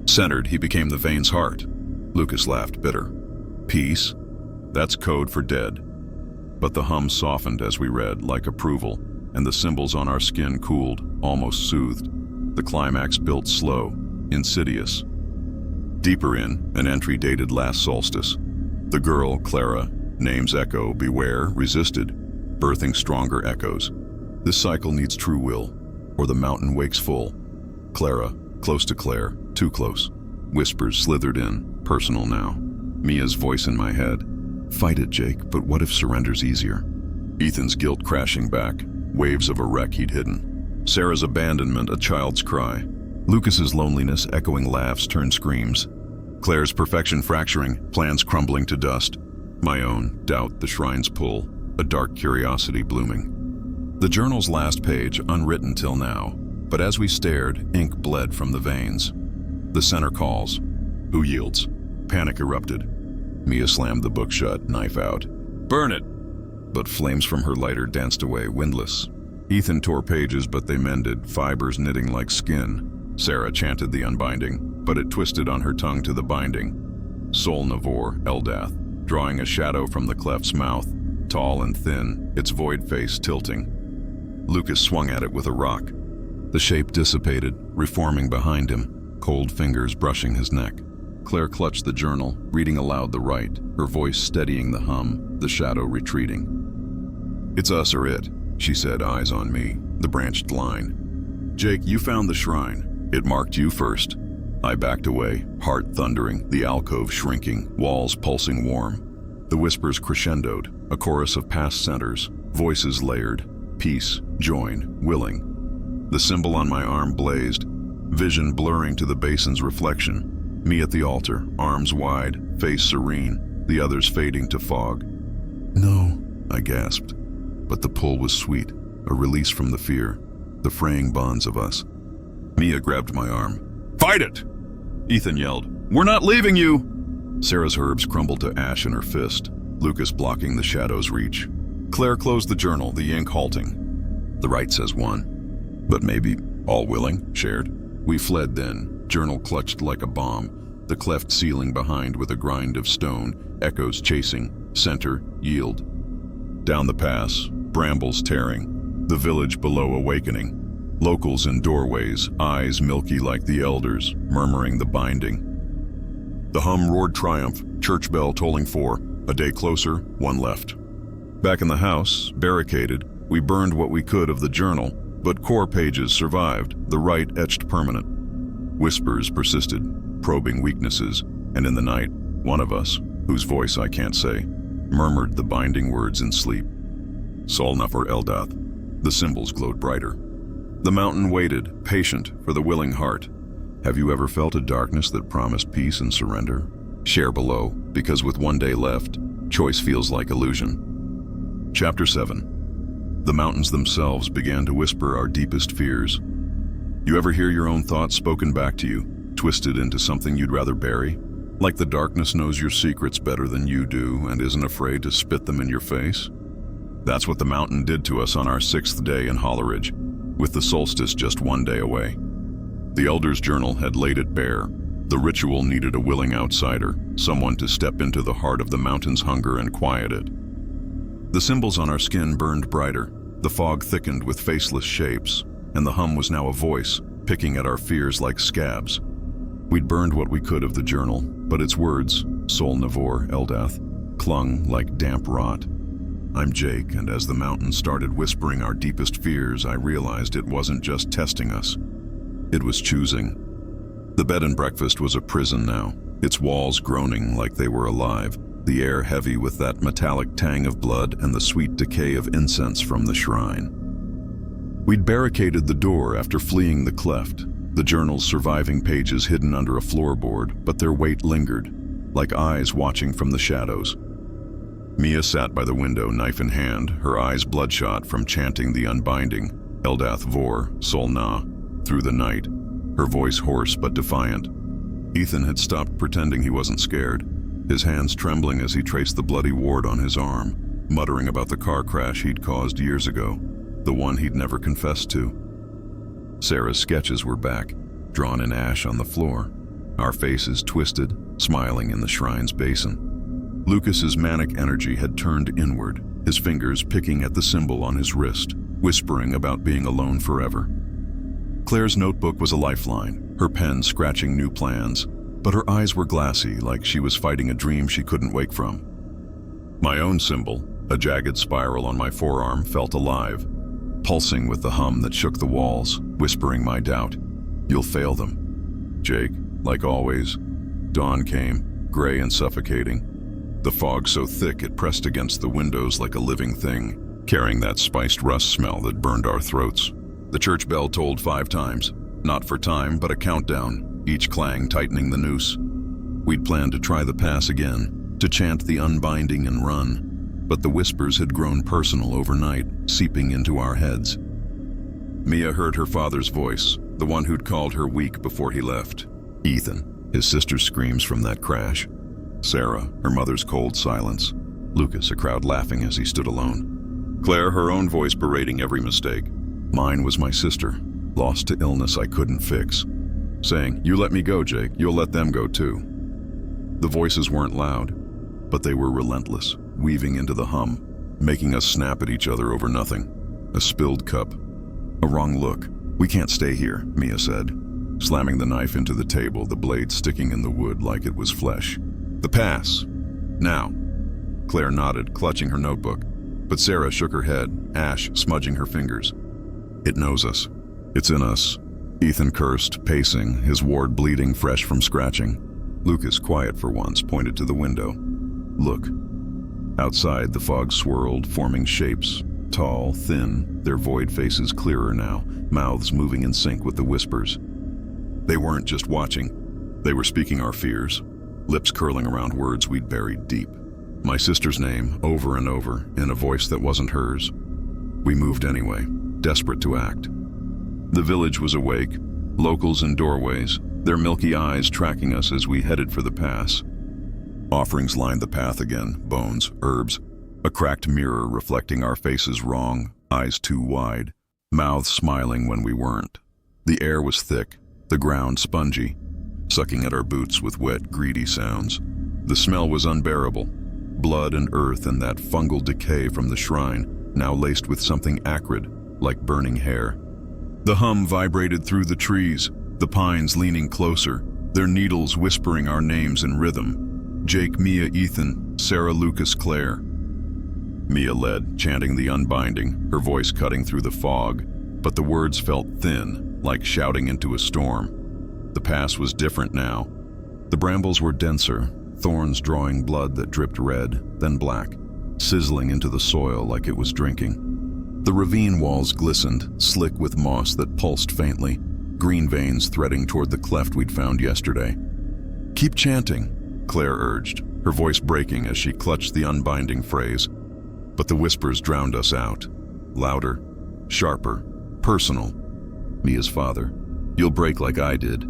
[SPEAKER 1] Centered, he became the vein's heart. Lucas laughed, bitter. "Peace? That's code for dead." But the hum softened as we read, like approval, and the symbols on our skin cooled, almost soothed. The climax built slow, insidious. Deeper in, an entry dated last solstice. The girl, Clara, names echo, beware, resisted, birthing stronger echoes. This cycle needs true will, or the mountain wakes full. Clara, close to Claire, too close. Whispers slithered in, personal now. Mia's voice in my head. "Fight it, Jake, but what if surrender's easier?" Ethan's guilt crashing back, waves of a wreck he'd hidden. Sarah's abandonment, a child's cry. Lucas's loneliness, echoing laughs turned screams. Claire's perfection fracturing, plans crumbling to dust. My own doubt, the shrine's pull, a dark curiosity blooming. The journal's last page, unwritten till now, but as we stared, ink bled from the veins. The center calls. Who yields? Panic erupted. Mia slammed the book shut, knife out. "Burn it!" But flames from her lighter danced away, windless. Ethan tore pages, but they mended, fibers knitting like skin. Sarah chanted the unbinding, but it twisted on her tongue to the binding. Sol navor eldath, drawing a shadow from the cleft's mouth, tall and thin, its void face tilting. Lucas swung at it with a rock. The shape dissipated, reforming behind him, cold fingers brushing his neck. Claire clutched the journal, reading aloud the rite, her voice steadying the hum, the shadow retreating. "It's us or it," she said, eyes on me, the branched line. "Jake, you found the shrine. It marked you first." I backed away, heart thundering, the alcove shrinking, walls pulsing warm. The whispers crescendoed, a chorus of past centers, voices layered, peace, join, willing. The symbol on my arm blazed, vision blurring to the basin's reflection. Me at the altar, arms wide, face serene, the others fading to fog. "No," I gasped. But the pull was sweet, a release from the fear, the fraying bonds of us. Mia grabbed my arm. "Fight it!" Ethan yelled, We're not leaving you! Sarah's herbs crumbled to ash in her fist, Lucas blocking the shadow's reach. Claire closed the journal, the ink halting. The right says 1. But maybe all willing, shared. We fled then, journal clutched like a bomb, the cleft ceiling behind with a grind of stone, echoes chasing, center, yield. Down the pass, brambles tearing, the village below awakening, locals in doorways, eyes milky like the elders, murmuring the binding. The hum roared triumph, church bell tolling 4, a day closer, 1 left. Back in the house, barricaded, we burned what we could of the journal, but core pages survived, the right etched permanent. Whispers persisted, probing weaknesses, and in the night, one of us, whose voice I can't say, murmured the binding words in sleep. Solna for Eldath. The symbols glowed brighter. The mountain waited, patient, for the willing heart. Have you ever felt a darkness that promised peace and surrender? Share below, because with 1 day left, choice feels like illusion. Chapter 7. The mountains themselves began to whisper our deepest fears. You ever hear your own thoughts spoken back to you, twisted into something you'd rather bury? Like the darkness knows your secrets better than you do and isn't afraid to spit them in your face? That's what the mountain did to us on our 6th day in Hollowridge, with the solstice just 1 day away. The Elder's journal had laid it bare. The ritual needed a willing outsider, someone to step into the heart of the mountain's hunger and quiet it. The symbols on our skin burned brighter, the fog thickened with faceless shapes, and the hum was now a voice, picking at our fears like scabs. We'd burned what we could of the journal, but its words, Sol Navor Eldath, clung like damp rot. I'm Jake, and as the mountain started whispering our deepest fears, I realized it wasn't just testing us. It was choosing. The bed and breakfast was a prison now, its walls groaning like they were alive, the air heavy with that metallic tang of blood and the sweet decay of incense from the shrine. We'd barricaded the door after fleeing the cleft, the journal's surviving pages hidden under a floorboard, but their weight lingered, like eyes watching from the shadows. Mia sat by the window, knife in hand, her eyes bloodshot from chanting the unbinding, Eldath Vor, Sol Na, through the night, her voice hoarse but defiant. Ethan had stopped pretending he wasn't scared, his hands trembling as he traced the bloody wart on his arm, muttering about the car crash he'd caused years ago, the one he'd never confessed to. Sarah's sketches were back, drawn in ash on the floor, our faces twisted, smiling in the shrine's basin. Lucas's manic energy had turned inward, his fingers picking at the symbol on his wrist, whispering about being alone forever. Claire's notebook was a lifeline, her pen scratching new plans, but her eyes were glassy, like she was fighting a dream she couldn't wake from. My own symbol, a jagged spiral on my forearm, felt alive, pulsing with the hum that shook the walls, whispering my doubt. You'll fail them. Jake, like always. Dawn came, gray and suffocating. The fog so thick it pressed against the windows like a living thing, carrying that spiced rust smell that burned our throats. The church bell tolled 5 times, not for time, but a countdown, each clang tightening the noose. We'd planned to try the pass again, to chant the unbinding and run, but the whispers had grown personal overnight, seeping into our heads. Mia heard her father's voice, the one who'd called her weak before he left. Ethan, his sister's screams from that crash. Sarah, her mother's cold silence. Lucas, a crowd laughing as he stood alone. Claire, her own voice berating every mistake. Mine was my sister, lost to illness I couldn't fix, saying, "You let me go, Jake, you'll let them go too." The voices weren't loud, but they were relentless, weaving into the hum, making us snap at each other over nothing. A spilled cup, a wrong look. "We can't stay here," Mia said, slamming the knife into the table, the blade sticking in the wood like it was flesh. "The pass. Now." Claire nodded, clutching her notebook, but Sarah shook her head, ash smudging her fingers. "It knows us. It's in us." Ethan cursed, pacing, his ward bleeding fresh from scratching. Lucas, quiet for once, pointed to the window. "Look." Outside, the fog swirled, forming shapes, tall, thin, their void faces clearer now, mouths moving in sync with the whispers. They weren't just watching, they were speaking our fears, lips curling around words we'd buried deep. My sister's name, over and over, in a voice that wasn't hers. We moved anyway, desperate to act. The village was awake, locals in doorways, their milky eyes tracking us as we headed for the pass. Offerings lined the path again, bones, herbs, a cracked mirror reflecting our faces wrong, eyes too wide, mouths smiling when we weren't. The air was thick, the ground spongy, sucking at our boots with wet, greedy sounds. The smell was unbearable, blood and earth and that fungal decay from the shrine, now laced with something acrid, like burning hair. The hum vibrated through the trees, the pines leaning closer, their needles whispering our names in rhythm. Jake, Mia, Ethan, Sarah, Lucas, Claire. Mia led, chanting the unbinding, her voice cutting through the fog, but the words felt thin, like shouting into a storm. The pass was different now. The brambles were denser, thorns drawing blood that dripped red, then black, sizzling into the soil like it was drinking. The ravine walls glistened, slick with moss that pulsed faintly, green veins threading toward the cleft we'd found yesterday. "Keep chanting," Claire urged, her voice breaking as she clutched the unbinding phrase. But the whispers drowned us out. Louder, sharper, personal. Mia's father, "You'll break like I did."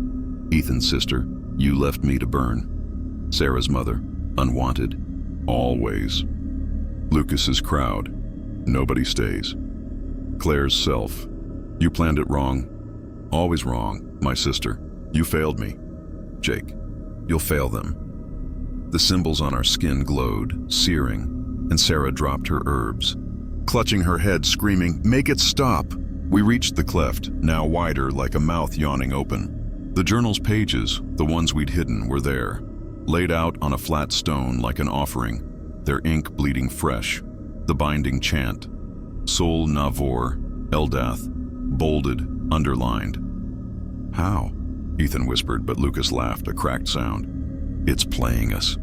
[SPEAKER 1] Ethan's sister, "You left me to burn." Sarah's mother, "Unwanted, always." Lucas's crowd, "Nobody stays." Claire's self, "You planned it wrong. Always wrong, my sister. You failed me." Jake, "You'll fail them." The symbols on our skin glowed, searing, and Sarah dropped her herbs. Clutching her head, screaming, "Make it stop!" We reached the cleft, now wider like a mouth yawning open. The journal's pages, the ones we'd hidden, were there, laid out on a flat stone like an offering, their ink bleeding fresh. The binding chant, Sol-Navor, Eldath, bolded, underlined. "How?" Ethan whispered, but Lucas laughed, a cracked sound. "It's playing us."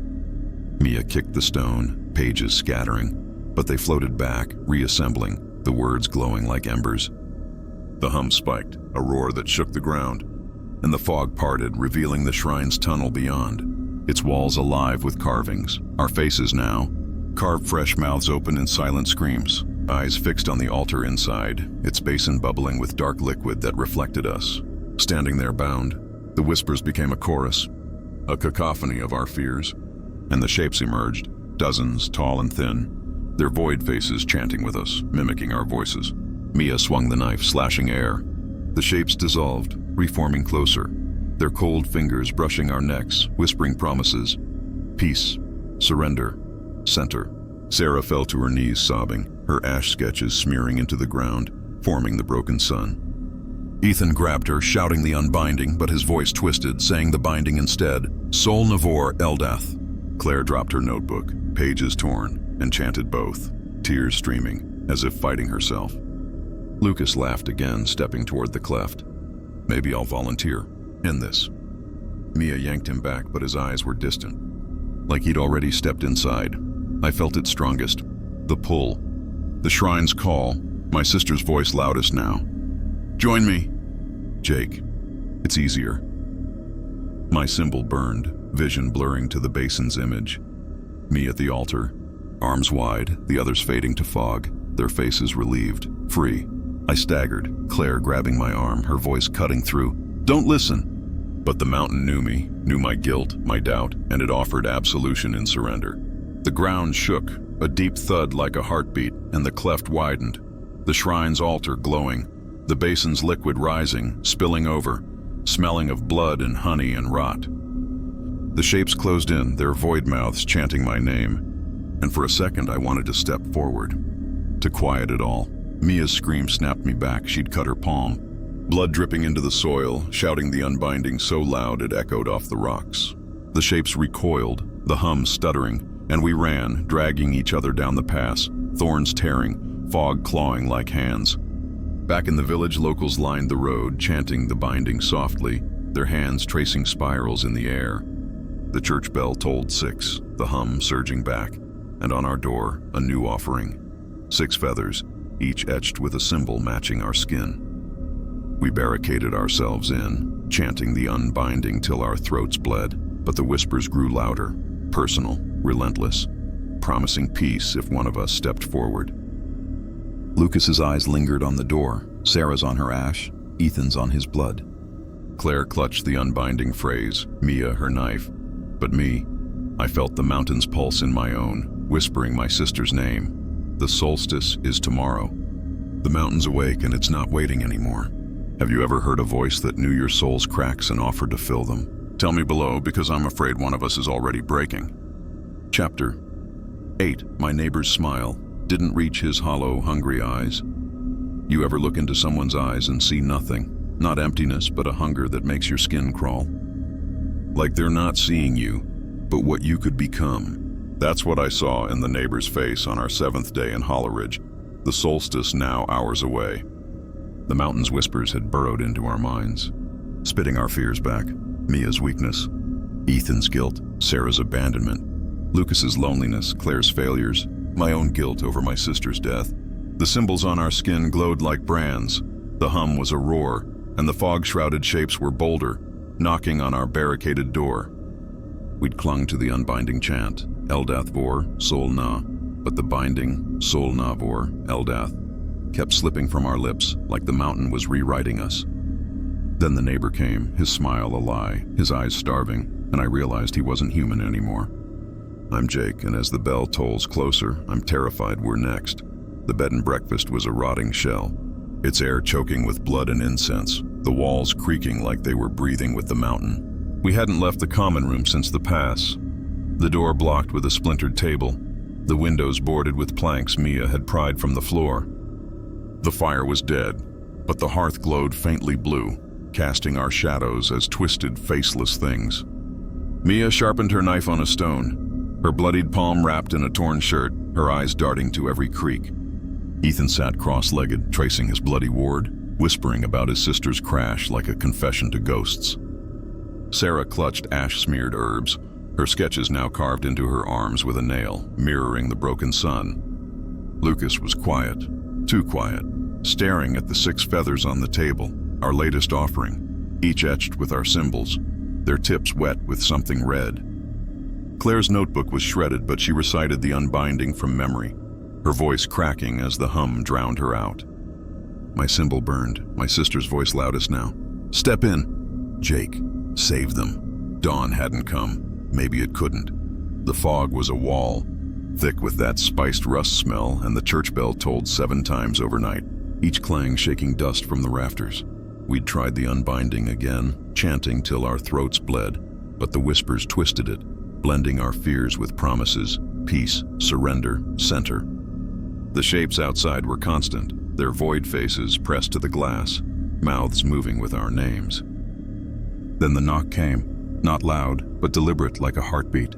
[SPEAKER 1] Mia kicked the stone, pages scattering, but they floated back, reassembling, the words glowing like embers. The hum spiked, a roar that shook the ground, and the fog parted, revealing the shrine's tunnel beyond, its walls alive with carvings, our faces now, carved fresh, mouths open in silent screams, eyes fixed on the altar inside, its basin bubbling with dark liquid that reflected us. Standing there bound, the whispers became a chorus, a cacophony of our fears, and the shapes emerged, dozens, tall and thin, their void faces chanting with us, mimicking our voices. Mia swung the knife, slashing air. The shapes dissolved, reforming closer, their cold fingers brushing our necks, whispering promises. Peace, surrender, center. Sarah fell to her knees, sobbing, her ash sketches smearing into the ground, forming the broken sun. Ethan grabbed her, shouting the unbinding, but his voice twisted, saying the binding instead, Sol-Navor, Eldath. Claire dropped her notebook, pages torn, and chanted both, tears streaming, as if fighting herself. Lucas laughed again, stepping toward the cleft. "Maybe I'll volunteer. End this." Mia yanked him back, but his eyes were distant, like he'd already stepped inside. I felt it strongest. The pull. The shrine's call, my sister's voice loudest now. "Join me." Jake. It's easier. My symbol burned, vision blurring to the basin's image. Me at the altar, arms wide, the others fading to fog, their faces relieved, free. I staggered, Claire grabbing my arm, her voice cutting through. "Don't listen!" But the mountain knew me, knew my guilt, my doubt, and it offered absolution in surrender. The ground shook, a deep thud like a heartbeat, and the cleft widened. The shrine's altar glowing, the basin's liquid rising, spilling over, smelling of blood and honey and rot. The shapes closed in, their void mouths chanting my name, and for a second I wanted to step forward, to quiet it all. Mia's scream snapped me back, she'd cut her palm, blood dripping into the soil, shouting the unbinding so loud it echoed off the rocks. The shapes recoiled, the hum stuttering, and we ran, dragging each other down the pass, thorns tearing, fog clawing like hands. Back in the village, locals lined the road, chanting the binding softly, their hands tracing spirals in the air. The church bell tolled 6, the hum surging back, and on our door, a new offering. 6 feathers, each etched with a symbol matching our skin. We barricaded ourselves in, chanting the unbinding till our throats bled, but the whispers grew louder, personal, relentless, promising peace if one of us stepped forward. Lucas's eyes lingered on the door, Sarah's on her ash, Ethan's on his blood. Claire clutched the unbinding phrase, Mia her knife. But me, I felt the mountain's pulse in my own, whispering my sister's name. The solstice is tomorrow. The mountain's awake and it's not waiting anymore. Have you ever heard a voice that knew your soul's cracks and offered to fill them? Tell me below, because I'm afraid one of us is already breaking. Chapter 8. My neighbor's smile didn't reach his hollow, hungry eyes. You ever look into someone's eyes and see nothing? Not emptiness, but a hunger that makes your skin crawl. Like they're not seeing you, but what you could become. That's what I saw in the neighbor's face on our 7th day in Hollowridge, the solstice now hours away. The mountain's whispers had burrowed into our minds, spitting our fears back. Mia's weakness, Ethan's guilt, Sarah's abandonment, Lucas's loneliness, Claire's failures, my own guilt over my sister's death. The symbols on our skin glowed like brands. The hum was a roar, and the fog-shrouded shapes were bolder, knocking on our barricaded door. We'd clung to the unbinding chant, Eldath Vor, Sol Na, but the binding, Sol Na Vor, Eldath, kept slipping from our lips like the mountain was rewriting us. Then the neighbor came, his smile a lie, his eyes starving, and I realized he wasn't human anymore. I'm Jake, and as the bell tolls closer, I'm terrified we're next. The bed and breakfast was a rotting shell, its air choking with blood and incense, the walls creaking like they were breathing with the mountain. We hadn't left the common room since the pass. The door blocked with a splintered table, the windows boarded with planks Mia had pried from the floor. The fire was dead, but the hearth glowed faintly blue, casting our shadows as twisted, faceless things. Mia sharpened her knife on a stone, her bloodied palm wrapped in a torn shirt, her eyes darting to every creak. Ethan sat cross-legged, tracing his bloody ward, whispering about his sister's crash like a confession to ghosts. Sarah clutched ash-smeared herbs, her sketches now carved into her arms with a nail, mirroring the broken sun. Lucas was quiet, too quiet, staring at the 6 feathers on the table, our latest offering, each etched with our symbols, their tips wet with something red. Claire's notebook was shredded, but she recited the unbinding from memory, her voice cracking as the hum drowned her out. My symbol burned, my sister's voice loudest now. Step in. Jake, save them. Dawn hadn't come. Maybe it couldn't. The fog was a wall, thick with that spiced rust smell, and the church bell tolled 7 times overnight, each clang shaking dust from the rafters. We'd tried the unbinding again, chanting till our throats bled, but the whispers twisted it, blending our fears with promises, peace, surrender, center. The shapes outside were constant, their void faces pressed to the glass, mouths moving with our names. Then the knock came, not loud, but deliberate like a heartbeat.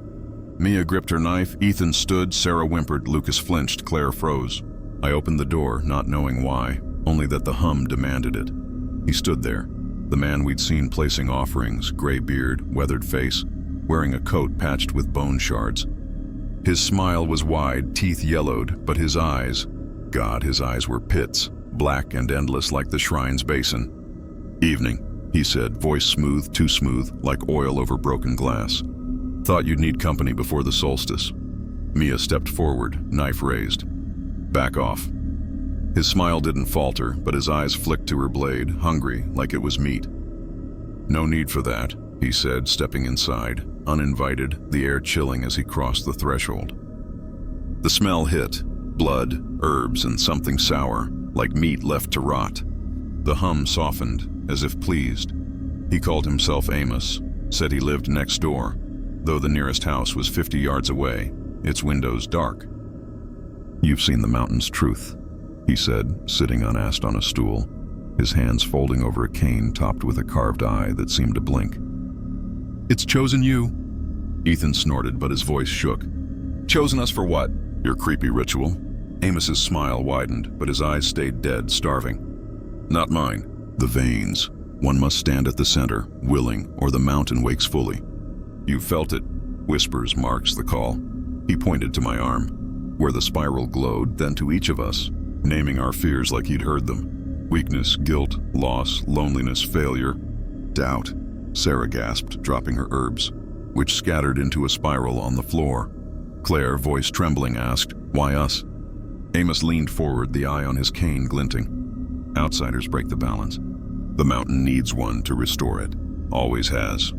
[SPEAKER 1] Mia gripped her knife, Ethan stood, Sarah whimpered, Lucas flinched, Claire froze. I opened the door, not knowing why, only that the hum demanded it. He stood there, the man we'd seen placing offerings, gray beard, weathered face, wearing a coat patched with bone shards. His smile was wide, teeth yellowed, but his eyes, God, his eyes were pits, black and endless like the shrine's basin. Evening, he said, voice smooth, too smooth, like oil over broken glass. Thought you'd need company before the solstice. Mia stepped forward, knife raised. Back off. His smile didn't falter, but his eyes flicked to her blade, hungry, like it was meat. No need for that, he said, stepping inside, uninvited, the air chilling as he crossed the threshold. The smell hit, blood, herbs, and something sour, like meat left to rot. The hum softened, as if pleased. He called himself Amos, said he lived next door, though the nearest house was 50 yards away, its windows dark. You've seen the mountain's truth, he said, sitting unasked on a stool, his hands folding over a cane topped with a carved eye that seemed to blink. It's chosen you. Ethan snorted, but his voice shook. Chosen us for what? Your creepy ritual? Amos's smile widened, but his eyes stayed dead, starving. Not mine. The veins. One must stand at the center, willing, or the mountain wakes fully. You felt it. Whispers marks the call. He pointed to my arm, where the spiral glowed, then to each of us, naming our fears like he'd heard them. Weakness, guilt, loss, loneliness, failure, doubt. Sarah gasped, dropping her herbs, which scattered into a spiral on the floor. Claire, voice trembling, asked, "Why us?" Amos leaned forward, the eye on his cane glinting. Outsiders break the balance. The mountain needs one to restore it. Always has.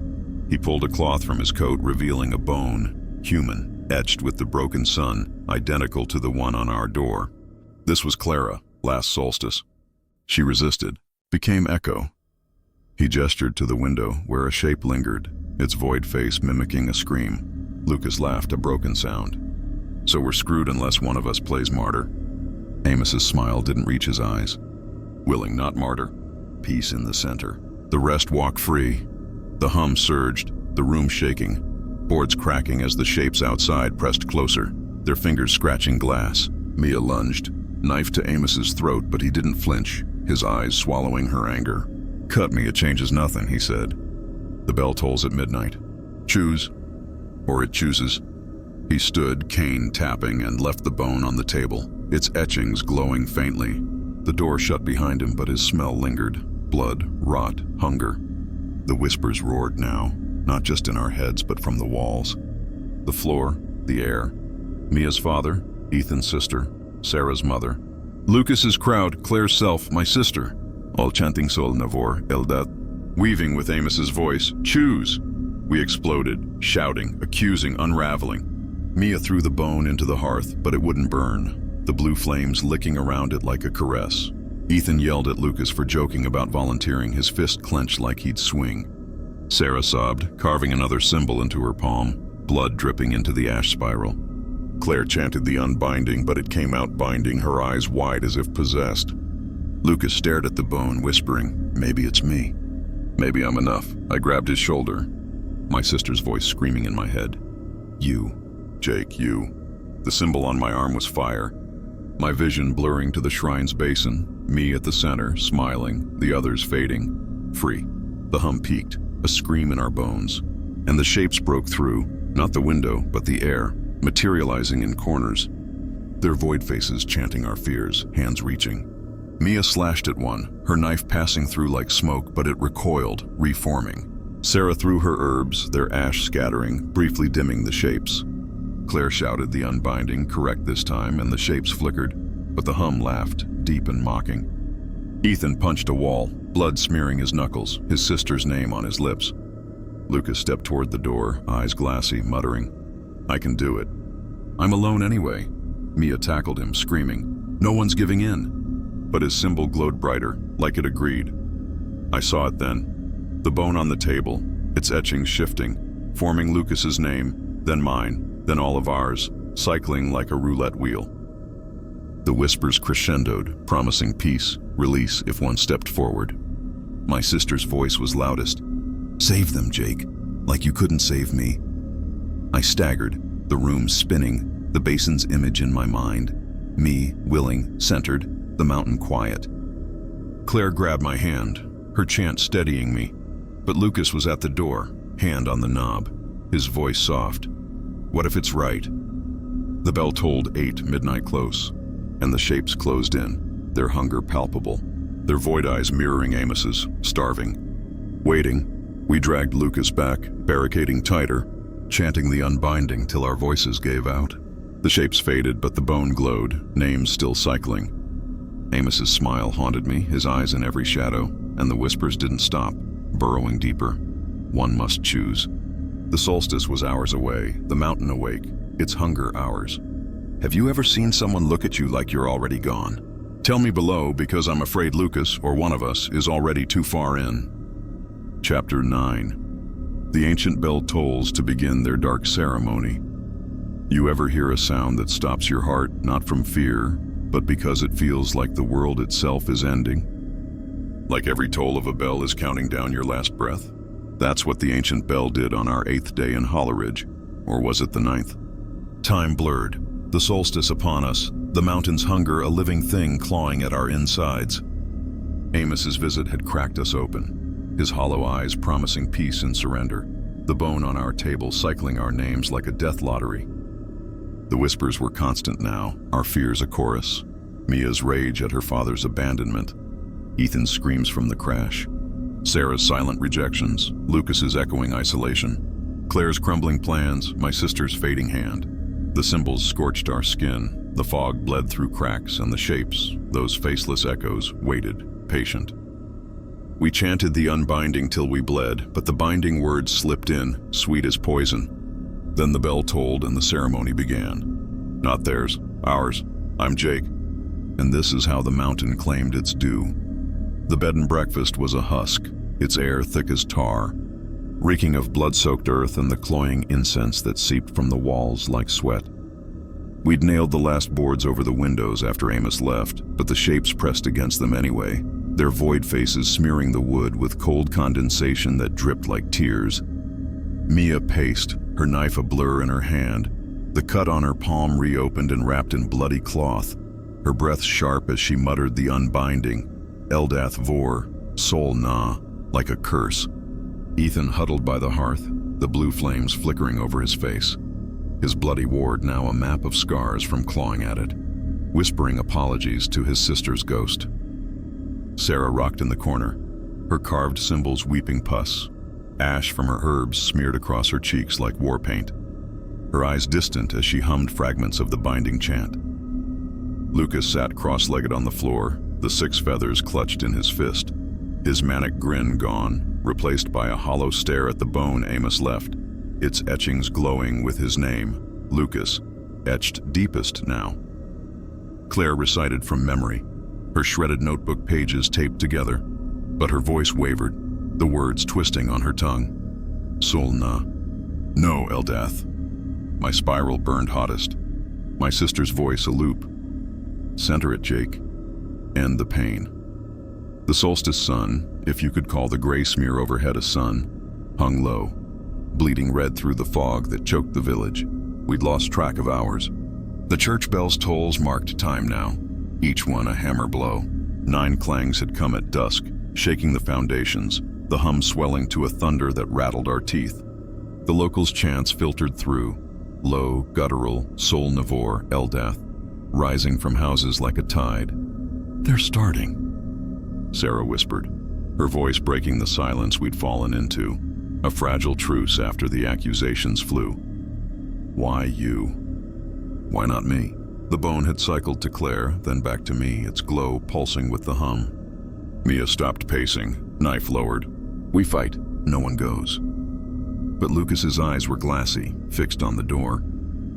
[SPEAKER 1] He pulled a cloth from his coat, revealing a bone, human, etched with the broken sun, identical to the one on our door. This was Clara, last solstice. She resisted, became echo. He gestured to the window where a shape lingered, its void face mimicking a scream. Lucas laughed, a broken sound. So we're screwed unless one of us plays martyr. Amos's smile didn't reach his eyes. Willing, not martyr. Peace in the center. The rest walk free. The hum surged, the room shaking, boards cracking as the shapes outside pressed closer, their fingers scratching glass. Mia lunged, knife to Amos's throat, but he didn't flinch, his eyes swallowing her anger. "Cut me, it changes nothing," he said. The bell tolls at midnight. Choose, or it chooses. He stood, cane tapping, and left the bone on the table, its etchings glowing faintly. The door shut behind him, but his smell lingered. Blood, rot, hunger. The whispers roared now, not just in our heads, but from the walls. The floor, the air. Mia's father, Ethan's sister, Sarah's mother. Lucas's crowd, Claire's self, my sister. All chanting Sol Navor, Eldat. Weaving with Amos's voice, choose! We exploded, shouting, accusing, unraveling. Mia threw the bone into the hearth, but it wouldn't burn, the blue flames licking around it like a caress. Ethan yelled at Lucas for joking about volunteering, his fist clenched like he'd swing. Sarah sobbed, carving another symbol into her palm, blood dripping into the ash spiral. Claire chanted the unbinding, but it came out binding, her eyes wide as if possessed. Lucas stared at the bone, whispering, "Maybe it's me. Maybe I'm enough." I grabbed his shoulder, my sister's voice screaming in my head. "You, Jake, you." The symbol on my arm was fire, my vision blurring to the shrine's basin, me at the center, smiling, the others fading. Free. The hum peaked, a scream in our bones. And the shapes broke through, not the window, but the air, materializing in corners. Their void faces chanting our fears, hands reaching. Mia slashed at one, her knife passing through like smoke, but it recoiled, reforming. Sarah threw her herbs, their ash scattering, briefly dimming the shapes. Claire shouted the unbinding, correct this time, and the shapes flickered, but the hum laughed, deep and mocking. Ethan punched a wall, blood smearing his knuckles, his sister's name on his lips. Lucas stepped toward the door, eyes glassy, muttering, "I can do it." "I'm alone anyway." Mia tackled him, screaming, "No one's giving in." But his symbol glowed brighter, like it agreed. I saw it then. The bone on the table, its etchings shifting, forming Lucas's name, then mine, then all of ours, cycling like a roulette wheel. The whispers crescendoed, promising peace, release if one stepped forward. My sister's voice was loudest. "Save them, Jake, like you couldn't save me." I staggered, the room spinning, the basin's image in my mind. Me, willing, centered, the mountain quiet. Claire grabbed my hand, her chant steadying me, but Lucas was at the door, hand on the knob, his voice soft. "What if it's right?" The bell tolled 8, midnight close, and the shapes closed in, their hunger palpable, their void eyes mirroring Amos's, starving. Waiting, we dragged Lucas back, barricading tighter, chanting the unbinding till our voices gave out. The shapes faded, but the bone glowed, names still cycling. Amos's smile haunted me, his eyes in every shadow, and the whispers didn't stop, burrowing deeper. One must choose. The solstice was hours away, the mountain awake, its hunger ours. Have you ever seen someone look at you like you're already gone? Tell me below, because I'm afraid Lucas, or one of us, is already too far in. Chapter 9. The ancient bell tolls to begin their dark ceremony. You ever hear a sound that stops your heart, not from fear, but because it feels like the world itself is ending? Like every toll of a bell is counting down your last breath? That's what the ancient bell did on our 8th day in Hollowridge, or was it the 9th? Time blurred, the solstice upon us, the mountain's hunger a living thing clawing at our insides. Amos's visit had cracked us open, his hollow eyes promising peace and surrender, the bone on our table cycling our names like a death lottery. The whispers were constant now, our fears a chorus. Mia's rage at her father's abandonment, Ethan's screams from the crash, Sarah's silent rejections, Lucas's echoing isolation, Claire's crumbling plans, my sister's fading hand. The symbols scorched our skin, the fog bled through cracks, and the shapes, those faceless echoes, waited, patient. We chanted the unbinding till we bled, but the binding words slipped in, sweet as poison. Then the bell tolled and the ceremony began. Not theirs, ours. I'm Jake. And this is how the mountain claimed its due. The bed and breakfast was a husk, its air thick as tar, reeking of blood-soaked earth and the cloying incense that seeped from the walls like sweat. We'd nailed the last boards over the windows after Amos left, but the shapes pressed against them anyway, their void faces smearing the wood with cold condensation that dripped like tears. Mia paced, her knife a blur in her hand, the cut on her palm reopened and wrapped in bloody cloth, her breath sharp as she muttered the unbinding, Eldath Vor, Sol Na, like a curse. Ethan huddled by the hearth, the blue flames flickering over his face. His bloody ward now a map of scars from clawing at it, whispering apologies to his sister's ghost. Sarah rocked in the corner, her carved symbols weeping pus, ash from her herbs smeared across her cheeks like war paint, her eyes distant as she hummed fragments of the binding chant. Lucas sat cross-legged on the floor, the 6 feathers clutched in his fist, his manic grin gone, replaced by a hollow stare at the bone Amos left, its etchings glowing with his name, Lucas, etched deepest now. Claire recited from memory, her shredded notebook pages taped together, but her voice wavered, the words twisting on her tongue. Sol Na. No, Eldath. My spiral burned hottest, my sister's voice a loop. Center it, Jake. End the pain. The solstice sun, if you could call the gray smear overhead a sun, hung low, bleeding red through the fog that choked the village. We'd lost track of hours. The church bell's tolls marked time now, each one a hammer blow. 9 clangs had come at dusk, shaking the foundations, the hum swelling to a thunder that rattled our teeth. The locals' chants filtered through, low, guttural, Sol Navor, Eldath, rising from houses like a tide. They're starting, Sarah whispered, her voice breaking the silence we'd fallen into, a fragile truce after the accusations flew. Why you? Why not me? The bone had cycled to Claire, then back to me, its glow pulsing with the hum. Mia stopped pacing, knife lowered. We fight, no one goes. But Lucas's eyes were glassy, fixed on the door.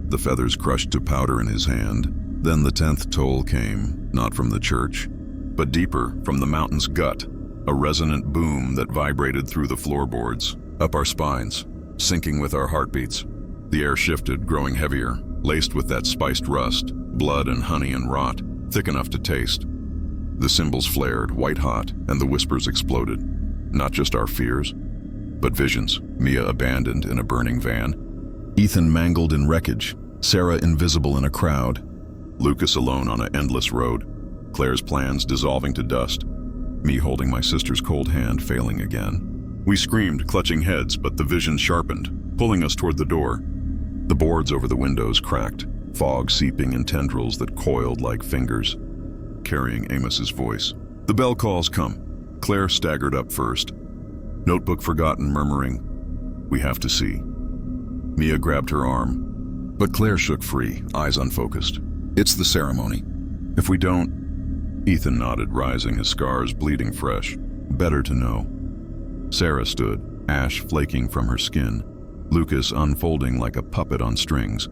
[SPEAKER 1] The feathers crushed to powder in his hand. Then the 10th toll came, not from the church, but deeper from the mountain's gut, a resonant boom that vibrated through the floorboards, up our spines, syncing with our heartbeats. The air shifted, growing heavier, laced with that spiced rust, blood and honey and rot, thick enough to taste. The cymbals flared, white-hot, and the whispers exploded. Not just our fears, but visions. Mia abandoned in a burning van, Ethan mangled in wreckage, Sarah invisible in a crowd, Lucas alone on an endless road, Claire's plans dissolving to dust, me holding my sister's cold hand failing again. We screamed, clutching heads, but the vision sharpened, pulling us toward the door. The boards over the windows cracked, fog seeping in tendrils that coiled like fingers, carrying Amos's voice. The bell calls come. Claire staggered up first, notebook forgotten, murmuring, "We have to see." Mia grabbed her arm, but Claire shook free, eyes unfocused. "It's the ceremony. If we don't..." Ethan nodded, rising, his scars bleeding fresh. "Better to know." Sarah stood, ash flaking from her skin, Lucas unfolding like a puppet on strings.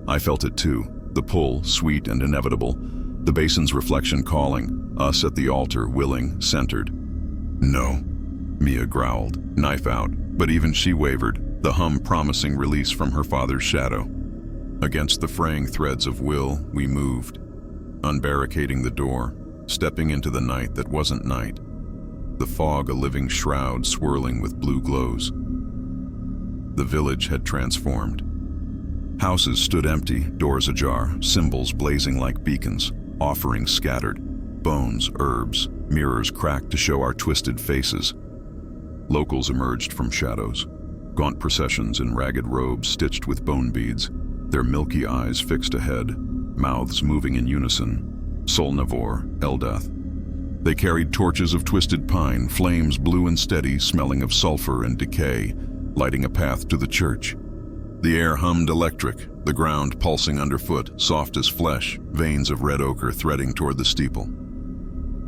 [SPEAKER 1] I felt it too, the pull, sweet and inevitable, the basin's reflection calling, us at the altar, willing, centered. "No," Mia growled, knife out, but even she wavered, the hum promising release from her father's shadow. Against the fraying threads of will, we moved, unbarricading the door, stepping into the night that wasn't night, the fog a living shroud swirling with blue glows. The village had transformed. Houses stood empty, doors ajar, symbols blazing like beacons, offerings scattered, bones, herbs, mirrors cracked to show our twisted faces. Locals emerged from shadows, gaunt processions in ragged robes stitched with bone beads, their milky eyes fixed ahead, mouths moving in unison. Sol Navor, Eldath. They carried torches of twisted pine, flames blue and steady, smelling of sulfur and decay, lighting a path to the church. The air hummed electric, the ground pulsing underfoot, soft as flesh, veins of red ochre threading toward the steeple.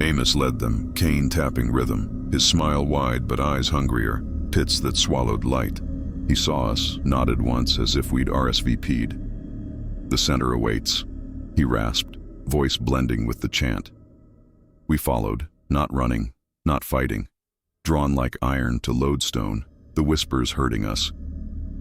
[SPEAKER 1] Amos led them, cane tapping rhythm, his smile wide but eyes hungrier, pits that swallowed light. He saw us, nodded once as if we'd RSVP'd. "The center awaits," he rasped, voice blending with the chant. We followed, not running, not fighting, drawn like iron to lodestone, the whispers hurting us.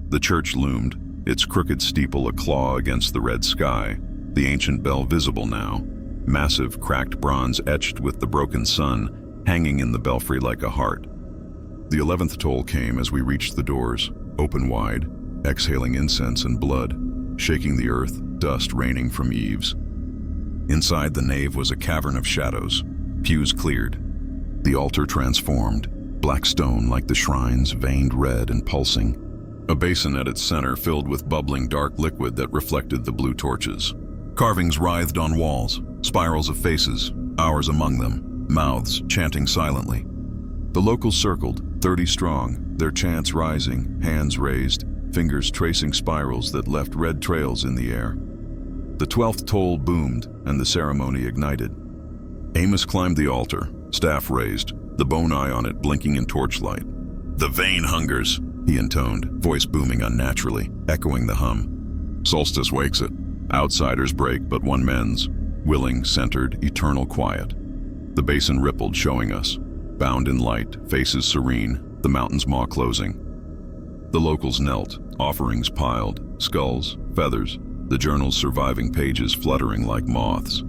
[SPEAKER 1] The church loomed, its crooked steeple a claw against the red sky, the ancient bell visible now, massive cracked bronze etched with the broken sun, hanging in the belfry like a heart. The 11th toll came as we reached the doors, open wide, exhaling incense and blood, shaking the earth, dust raining from eaves. Inside the nave was a cavern of shadows, pews cleared. The altar transformed, black stone like the shrines, veined red and pulsing. A basin at its center filled with bubbling dark liquid that reflected the blue torches. Carvings writhed on walls, spirals of faces, ours among them, mouths chanting silently. The locals circled, 30 strong, their chants rising, hands raised, fingers tracing spirals that left red trails in the air. The 12th toll boomed, and the ceremony ignited. Amos climbed the altar, staff raised, the bone eye on it blinking in torchlight. "The vein hungers," he intoned, voice booming unnaturally, echoing the hum. "Solstice wakes it. Outsiders break, but one mends. Willing, centered, eternal quiet." The basin rippled, showing us. Bound in light, faces serene, the mountain's maw closing. The locals knelt, offerings piled, skulls, feathers, the journal's surviving pages fluttering like moths.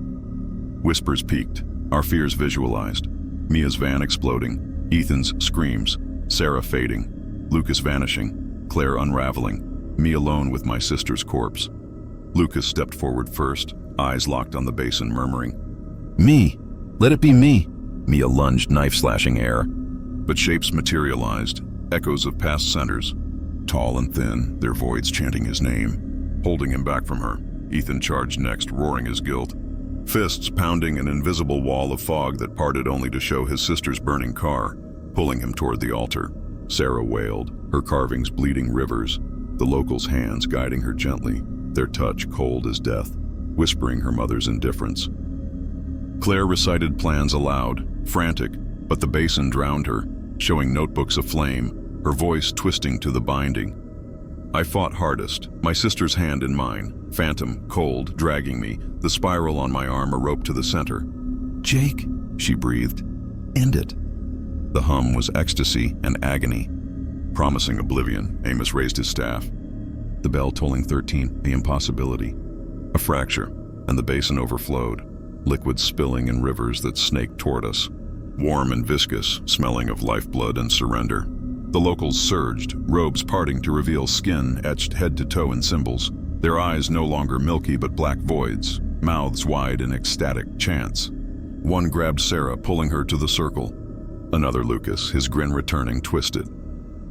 [SPEAKER 1] Whispers peaked, our fears visualized. Mia's van exploding, Ethan's screams, Sarah fading, Lucas vanishing, Claire unraveling, me alone with my sister's corpse. Lucas stepped forward first, eyes locked on the basin, murmuring, "Me! Let it be me!" Mia lunged, knife-slashing air. But shapes materialized, echoes of past centers. Tall and thin, their voids chanting his name. Holding him back from her, Ethan charged next, roaring his guilt. Fists pounding an invisible wall of fog that parted only to show his sister's burning car, pulling him toward the altar. Sarah wailed, her carvings bleeding rivers, the locals' hands guiding her gently, their touch cold as death, whispering her mother's indifference. Claire recited plans aloud, frantic, but the basin drowned her, showing notebooks aflame, her voice twisting to the binding. I fought hardest, my sister's hand in mine, phantom, cold, dragging me, the spiral on my arm a rope to the center. "Jake," she breathed, "end it." The hum was ecstasy and agony. Promising oblivion, Amos raised his staff. The bell tolling 13, the impossibility. A fracture, and the basin overflowed, liquid spilling in rivers that snaked toward us. Warm and viscous, smelling of lifeblood and surrender. The locals surged, robes parting to reveal skin etched head to toe in symbols, their eyes no longer milky but black voids, mouths wide in ecstatic chants. One grabbed Sarah, pulling her to the circle. Another Lucas, his grin returning, twisted.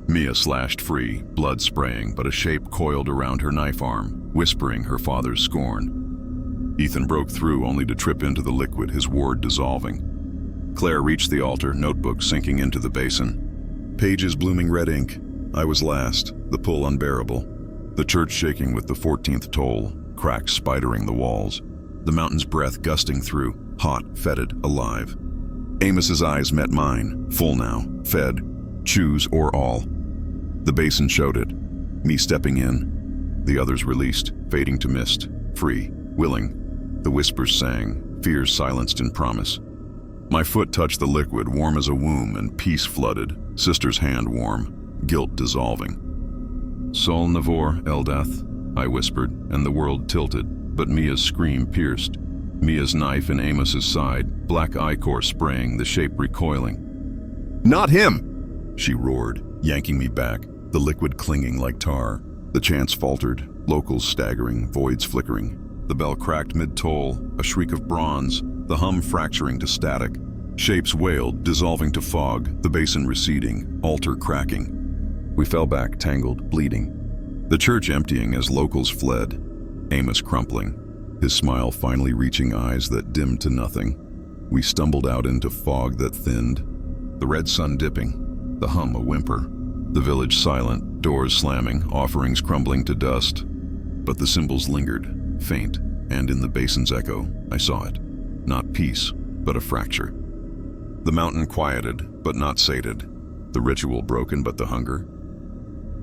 [SPEAKER 1] Mia slashed free, blood spraying, but a shape coiled around her knife arm, whispering her father's scorn. Ethan broke through only to trip into the liquid, his ward dissolving. Claire reached the altar, notebook sinking into the basin. Pages blooming red ink. I was last, the pull unbearable. The church shaking with the 14th toll, cracks spidering the walls. The mountain's breath gusting through, hot, fetid, alive. Amos's eyes met mine, full now, fed, choose or all. The basin showed it, me stepping in. The others released, fading to mist, free, willing. The whispers sang, fears silenced in promise. My foot touched the liquid, warm as a womb, and peace flooded, sister's hand warm, guilt dissolving. "Sol Navor, Eldath," I whispered, and the world tilted, but Mia's scream pierced. Mia's knife in Amos's side, black ichor spraying, the shape recoiling. "Not him!" she roared, yanking me back, the liquid clinging like tar. The chants faltered, locals staggering, voids flickering. The bell cracked mid-toll, a shriek of bronze, the hum fracturing to static. Shapes wailed, dissolving to fog, the basin receding, altar cracking. We fell back, tangled, bleeding. The church emptying as locals fled. Amos crumpling, his smile finally reaching eyes that dimmed to nothing. We stumbled out into fog that thinned. The red sun dipping, the hum a whimper. The village silent, doors slamming, offerings crumbling to dust. But the symbols lingered, faint, and in the basin's echo, I saw it. Not peace, but a fracture. The mountain quieted, but not sated. The ritual broken, but the hunger.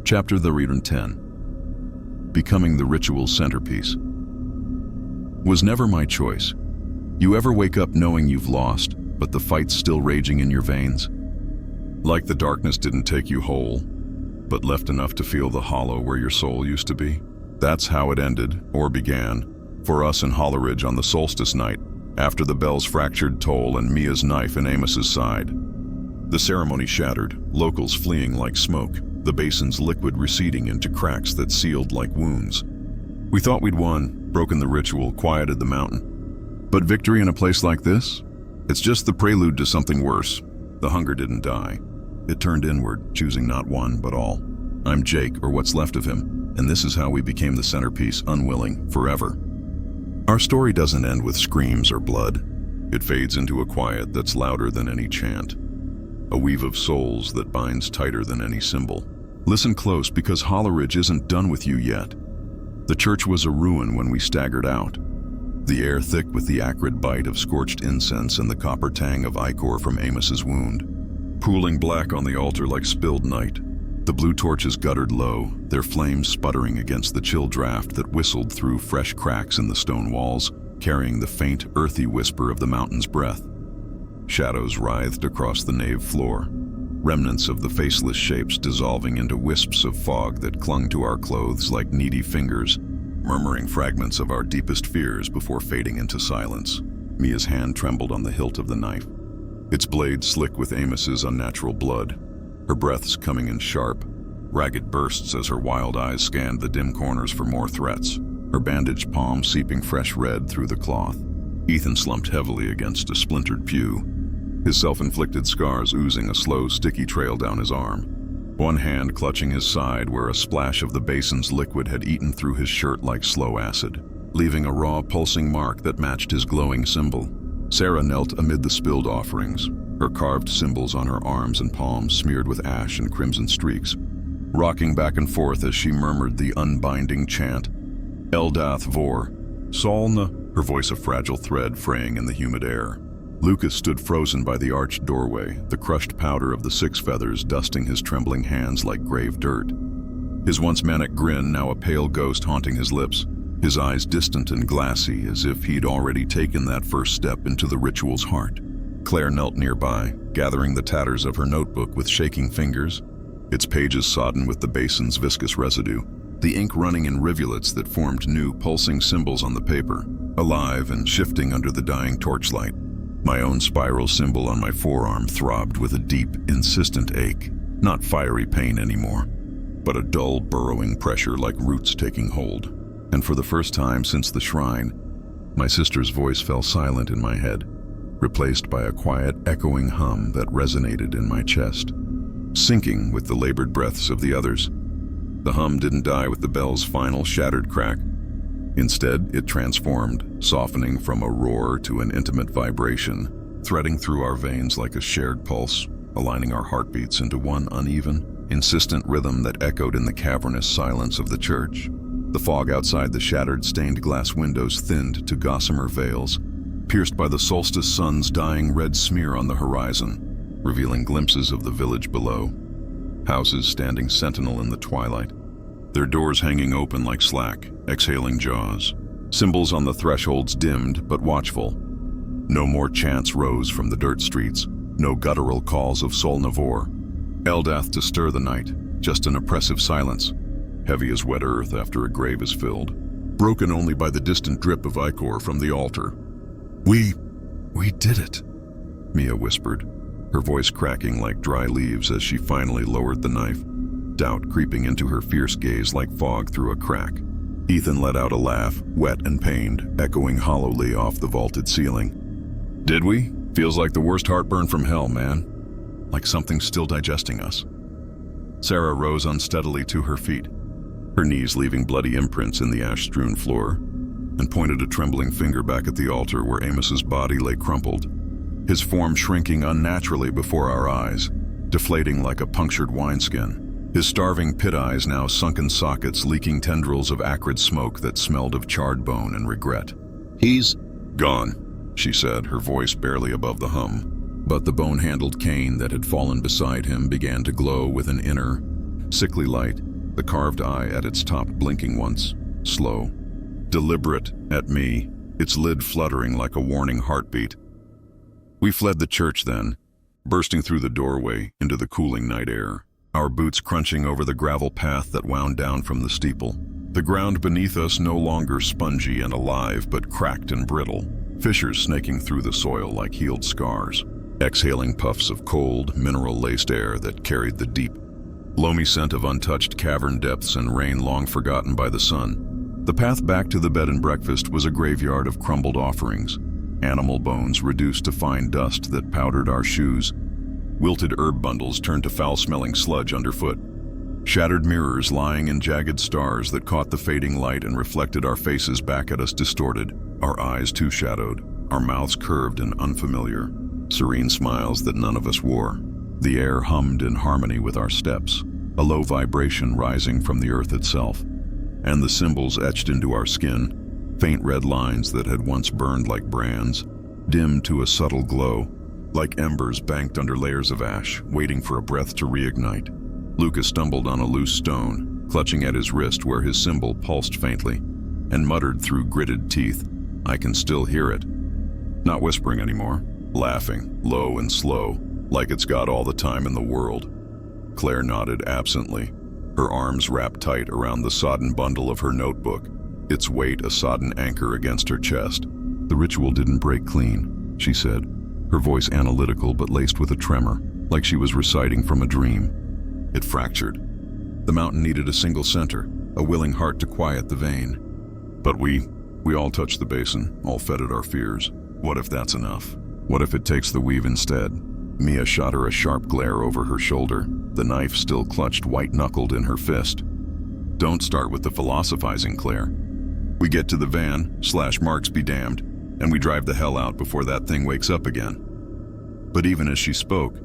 [SPEAKER 1] Chapter the Reader 10. Becoming the ritual's centerpiece. Was never my choice. You ever wake up knowing you've lost, but the fight's still raging in your veins? Like the darkness didn't take you whole, but left enough to feel the hollow where your soul used to be? That's how it ended, or began, for us in Hollowridge on the solstice night, after the bell's fractured toll and Mia's knife in Amos's side. The ceremony shattered, locals fleeing like smoke, the basin's liquid receding into cracks that sealed like wounds. We thought we'd won, broken the ritual, quieted the mountain. But victory in a place like this? It's just the prelude to something worse. The hunger didn't die. It turned inward, choosing not one, but all. I'm Jake, or what's left of him, and this is how we became the centerpiece, unwilling, forever. Our story doesn't end with screams or blood. It fades into a quiet that's louder than any chant. A weave of souls that binds tighter than any symbol. Listen close, because Hollowridge isn't done with you yet. The church was a ruin when we staggered out. The air thick with the acrid bite of scorched incense and the copper tang of ichor from Amos's wound. Pooling black on the altar like spilled night. The blue torches guttered low, their flames sputtering against the chill draft that whistled through fresh cracks in the stone walls, carrying the faint, earthy whisper of the mountain's breath. Shadows writhed across the nave floor, remnants of the faceless shapes dissolving into wisps of fog that clung to our clothes like needy fingers, murmuring fragments of our deepest fears before fading into silence. Mia's hand trembled on the hilt of the knife, its blade slick with Amos's unnatural blood, her breaths coming in sharp, ragged bursts as her wild eyes scanned the dim corners for more threats, her bandaged palm seeping fresh red through the cloth. Ethan slumped heavily against a splintered pew, his self-inflicted scars oozing a slow, sticky trail down his arm, one hand clutching his side where a splash of the basin's liquid had eaten through his shirt like slow acid, leaving a raw, pulsing mark that matched his glowing symbol. Sarah knelt amid the spilled offerings, her carved symbols on her arms and palms smeared with ash and crimson streaks, rocking back and forth as she murmured the unbinding chant, Eldath Vor, Solna, her voice a fragile thread fraying in the humid air. Lucas stood frozen by the arched doorway, the crushed powder of the six feathers dusting his trembling hands like grave dirt. His once manic grin now a pale ghost haunting his lips, his eyes distant and glassy as if he'd already taken that first step into the ritual's heart. Claire knelt nearby, gathering the tatters of her notebook with shaking fingers, its pages sodden with the basin's viscous residue, the ink running in rivulets that formed new, pulsing symbols on the paper, alive and shifting under the dying torchlight. My own spiral symbol on my forearm throbbed with a deep, insistent ache, not fiery pain anymore, but a dull, burrowing pressure like roots taking hold. And for the first time since the shrine, my sister's voice fell silent in my head, replaced by a quiet, echoing hum that resonated in my chest, syncing with the labored breaths of the others. The hum didn't die with the bell's final shattered crack. Instead, it transformed, softening from a roar to an intimate vibration, threading through our veins like a shared pulse, aligning our heartbeats into one uneven, insistent rhythm that echoed in the cavernous silence of the church. The fog outside the shattered stained glass windows thinned to gossamer veils, pierced by the solstice sun's dying red smear on the horizon, revealing glimpses of the village below. Houses standing sentinel in the twilight, their doors hanging open like slack, exhaling jaws. Symbols on the thresholds dimmed but watchful. No more chants rose from the dirt streets, no guttural calls of Sol Navor, Eldath to stir the night, just an oppressive silence, heavy as wet earth after a grave is filled, broken only by the distant drip of ichor from the altar. We did it, Mia whispered, her voice cracking like dry leaves as she finally lowered the knife, doubt creeping into her fierce gaze like fog through a crack. Ethan let out a laugh, wet and pained, echoing hollowly off the vaulted ceiling. Did we? Feels like the worst heartburn from hell, man. Like something's still digesting us. Sarah rose unsteadily to her feet, her knees leaving bloody imprints in the ash-strewn floor, and pointed a trembling finger back at the altar where Amos's body lay crumpled, his form shrinking unnaturally before our eyes, deflating like a punctured wineskin. His starving pit eyes now sunken sockets leaking tendrils of acrid smoke that smelled of charred bone and regret. He's gone, she said, her voice barely above the hum. But the bone-handled cane that had fallen beside him began to glow with an inner, sickly light, the carved eye at its top blinking once, slow, deliberate at me, its lid fluttering like a warning heartbeat. We fled the church then, bursting through the doorway into the cooling night air, our boots crunching over the gravel path that wound down from the steeple. The ground beneath us no longer spongy and alive, but cracked and brittle, fissures snaking through the soil like healed scars, exhaling puffs of cold, mineral-laced air that carried the deep, loamy scent of untouched cavern depths and rain long forgotten by the sun. The path back to the bed and breakfast was a graveyard of crumbled offerings, animal bones reduced to fine dust that powdered our shoes, wilted herb bundles turned to foul-smelling sludge underfoot, shattered mirrors lying in jagged stars that caught the fading light and reflected our faces back at us distorted, our eyes too shadowed, our mouths curved and unfamiliar, serene smiles that none of us wore. The air hummed in harmony with our steps, a low vibration rising from the earth itself, and the symbols etched into our skin, faint red lines that had once burned like brands, dimmed to a subtle glow, like embers banked under layers of ash, waiting for a breath to reignite. Lucas stumbled on a loose stone, clutching at his wrist where his symbol pulsed faintly, and muttered through gritted teeth, "I can still hear it." Not whispering anymore, laughing, low and slow, like it's got all the time in the world. Claire nodded absently, her arms wrapped tight around the sodden bundle of her notebook, its weight a sodden anchor against her chest. "The ritual didn't break clean," she said, her voice analytical but laced with a tremor, like she was reciting from a dream. "It fractured. The mountain needed a single center, a willing heart to quiet the vein. But we all touched the basin, all fed at our fears. What if that's enough? What if it takes the weave instead?" Mia shot her a sharp glare over her shoulder, the knife still clutched white-knuckled in her fist. "Don't start with the philosophizing, Claire. We get to the van, /Marks be damned, and we drive the hell out before that thing wakes up again." But even as she spoke,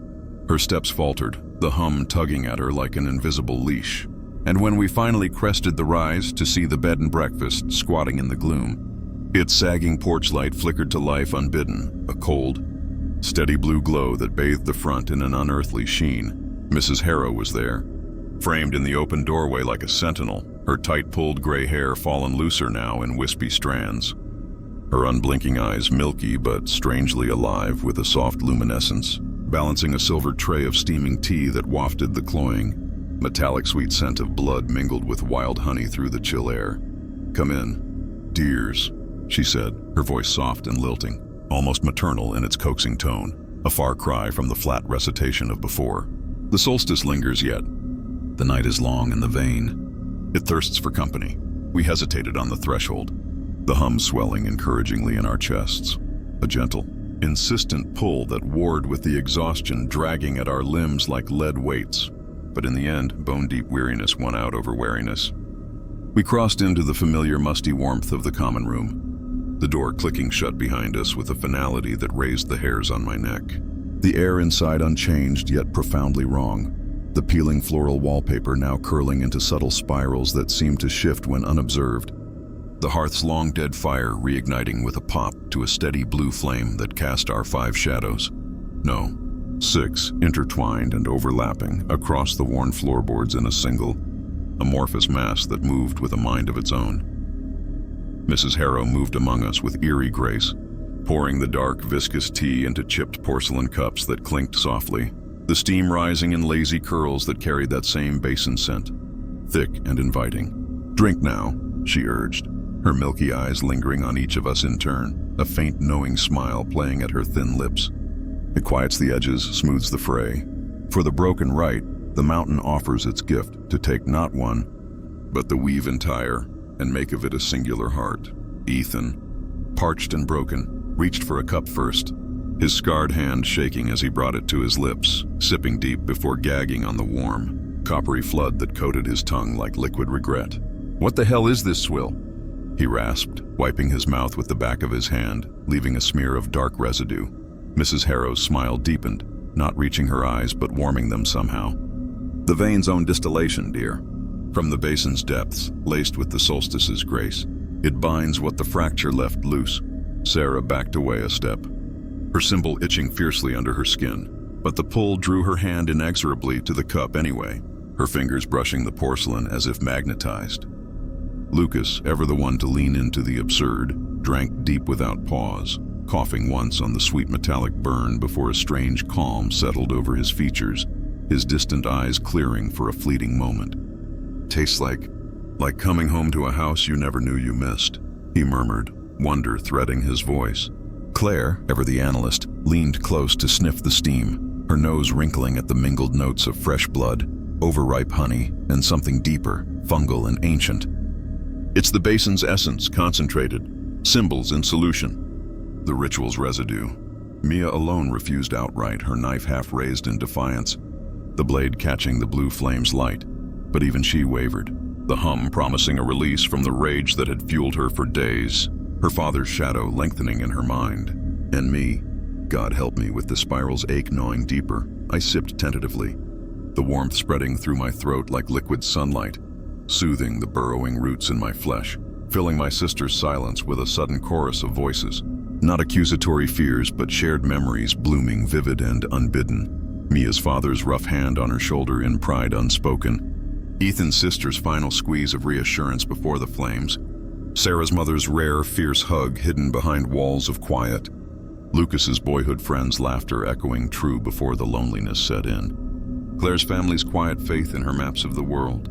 [SPEAKER 1] her steps faltered, the hum tugging at her like an invisible leash. And when we finally crested the rise to see the bed and breakfast squatting in the gloom, its sagging porch light flickered to life unbidden, a cold, steady blue glow that bathed the front in an unearthly sheen. Mrs. Harrow was there, framed in the open doorway like a sentinel, her tight-pulled gray hair fallen looser now in wispy strands, her unblinking eyes milky but strangely alive with a soft luminescence, balancing a silver tray of steaming tea that wafted the cloying, metallic sweet scent of blood mingled with wild honey through the chill air. "Come in, dears," she said, her voice soft and lilting, almost maternal in its coaxing tone, a far cry from the flat recitation of before. "The solstice lingers yet. The night is long and the vein. It thirsts for company." We hesitated on the threshold, the hum swelling encouragingly in our chests, a gentle, insistent pull that warred with the exhaustion dragging at our limbs like lead weights. But in the end, bone-deep weariness won out over wariness. We crossed into the familiar musty warmth of the common room, the door clicking shut behind us with a finality that raised the hairs on my neck. The air inside unchanged yet profoundly wrong, the peeling floral wallpaper now curling into subtle spirals that seemed to shift when unobserved. The hearth's long dead fire reigniting with a pop to a steady blue flame that cast our 5 shadows. No, 6, intertwined and overlapping across the worn floorboards in a single, amorphous mass that moved with a mind of its own. Mrs. Harrow moved among us with eerie grace, pouring the dark, viscous tea into chipped porcelain cups that clinked softly, the steam rising in lazy curls that carried that same basin scent, thick and inviting. "Drink now," she urged, her milky eyes lingering on each of us in turn, a faint knowing smile playing at her thin lips. It quiets the edges, smooths the fray. For the broken rite, the mountain offers its gift to take not one, but the weave entire, and make of it a singular heart. Ethan, parched and broken, reached for a cup first, his scarred hand shaking as he brought it to his lips, sipping deep before gagging on the warm, coppery flood that coated his tongue like liquid regret. "What the hell is this swill?" he rasped, wiping his mouth with the back of his hand, leaving a smear of dark residue. Mrs. Harrow's smile deepened, not reaching her eyes but warming them somehow. "The vein's own distillation, dear. From the basin's depths, laced with the solstice's grace. It binds what the fracture left loose." Sarah backed away a step. her symbol itching fiercely under her skin. But the pull drew her hand inexorably to the cup anyway, her fingers brushing the porcelain as if magnetized. Lucas, ever the one to lean into the absurd, drank deep without pause, coughing once on the sweet metallic burn before a strange calm settled over his features, his distant eyes clearing for a fleeting moment. "Tastes like coming home to a house you never knew you missed," he murmured, wonder threading his voice. Claire, ever the analyst, leaned close to sniff the steam, her nose wrinkling at the mingled notes of fresh blood, overripe honey, and something deeper, fungal and ancient. "It's the basin's essence, concentrated, symbols in solution. The ritual's residue." Mia alone refused outright, her knife half raised in defiance, the blade catching the blue flame's light. But even she wavered, the hum promising a release from the rage that had fueled her for days, her father's shadow lengthening in her mind. And me, God help me with the spiral's ache gnawing deeper, I sipped tentatively, the warmth spreading through my throat like liquid sunlight, soothing the burrowing roots in my flesh, filling my sister's silence with a sudden chorus of voices. Not accusatory fears, but shared memories blooming vivid and unbidden. Mia's father's rough hand on her shoulder in pride unspoken. Ethan's sister's final squeeze of reassurance before the flames. Sarah's mother's rare, fierce hug hidden behind walls of quiet. Lucas's boyhood friend's laughter echoing true before the loneliness set in. Claire's family's quiet faith in her maps of the world.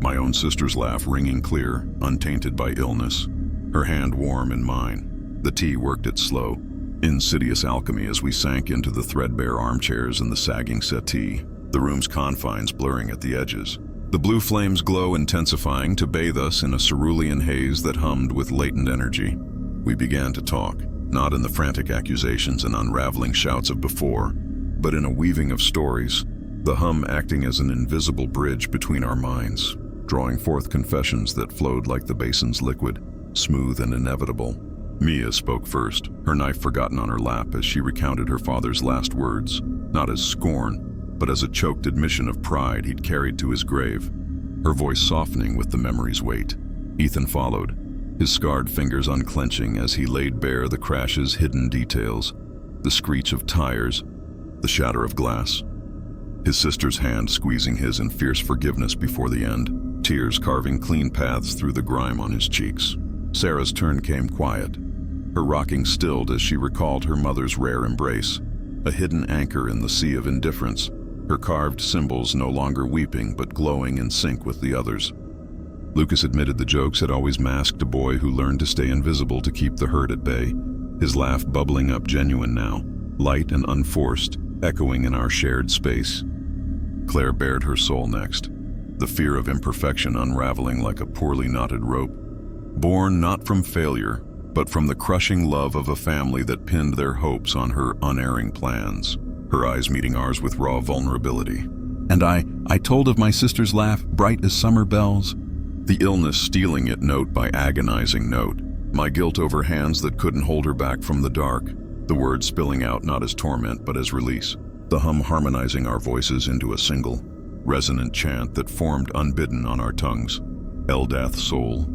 [SPEAKER 1] My own sister's laugh ringing clear, untainted by illness, her hand warm in mine. The tea worked its slow, insidious alchemy as we sank into the threadbare armchairs and the sagging settee, the room's confines blurring at the edges. The blue flame's glow intensifying to bathe us in a cerulean haze that hummed with latent energy. We began to talk, not in the frantic accusations and unraveling shouts of before, but in a weaving of stories, the hum acting as an invisible bridge between our minds, drawing forth confessions that flowed like the basin's liquid, smooth and inevitable. Mia spoke first, her knife forgotten on her lap as she recounted her father's last words, not as scorn, but as a choked admission of pride he'd carried to his grave, her voice softening with the memory's weight. Ethan followed, his scarred fingers unclenching as he laid bare the crash's hidden details, the screech of tires, the shatter of glass. His sister's hand squeezing his in fierce forgiveness before the end, tears carving clean paths through the grime on his cheeks. Sarah's turn came quiet, her rocking stilled as she recalled her mother's rare embrace, a hidden anchor in the sea of indifference, her carved symbols no longer weeping but glowing in sync with the others. Lucas admitted the jokes had always masked a boy who learned to stay invisible to keep the hurt at bay, his laugh bubbling up genuine now, light and unforced, echoing in our shared space. Claire bared her soul next, the fear of imperfection unraveling like a poorly knotted rope, born not from failure, but from the crushing love of a family that pinned their hopes on her unerring plans, her eyes meeting ours with raw vulnerability. And I told of my sister's laugh, bright as summer bells, the illness stealing it note by agonizing note, my guilt over hands that couldn't hold her back from the dark, the words spilling out not as torment but as release, the hum harmonizing our voices into a single, resonant chant that formed unbidden on our tongues. Eldath soul.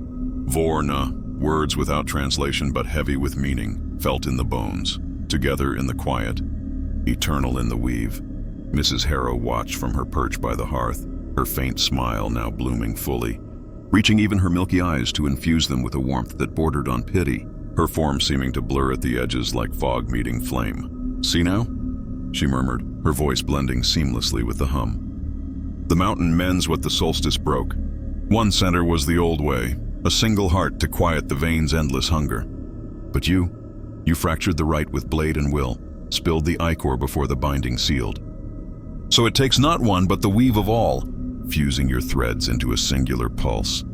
[SPEAKER 1] Vorna, words without translation but heavy with meaning, felt in the bones, together in the quiet, eternal in the weave. Mrs. Harrow watched from her perch by the hearth, her faint smile now blooming fully, reaching even her milky eyes to infuse them with a warmth that bordered on pity, her form seeming to blur at the edges like fog meeting flame. "See now?" she murmured, her voice blending seamlessly with the hum. "The mountain mends what the solstice broke. One center was the old way, a single heart to quiet the veins' endless hunger. But you fractured the right with blade and will, spilled the ichor before the binding sealed. So it takes not one but the weave of all, fusing your threads into a singular pulse,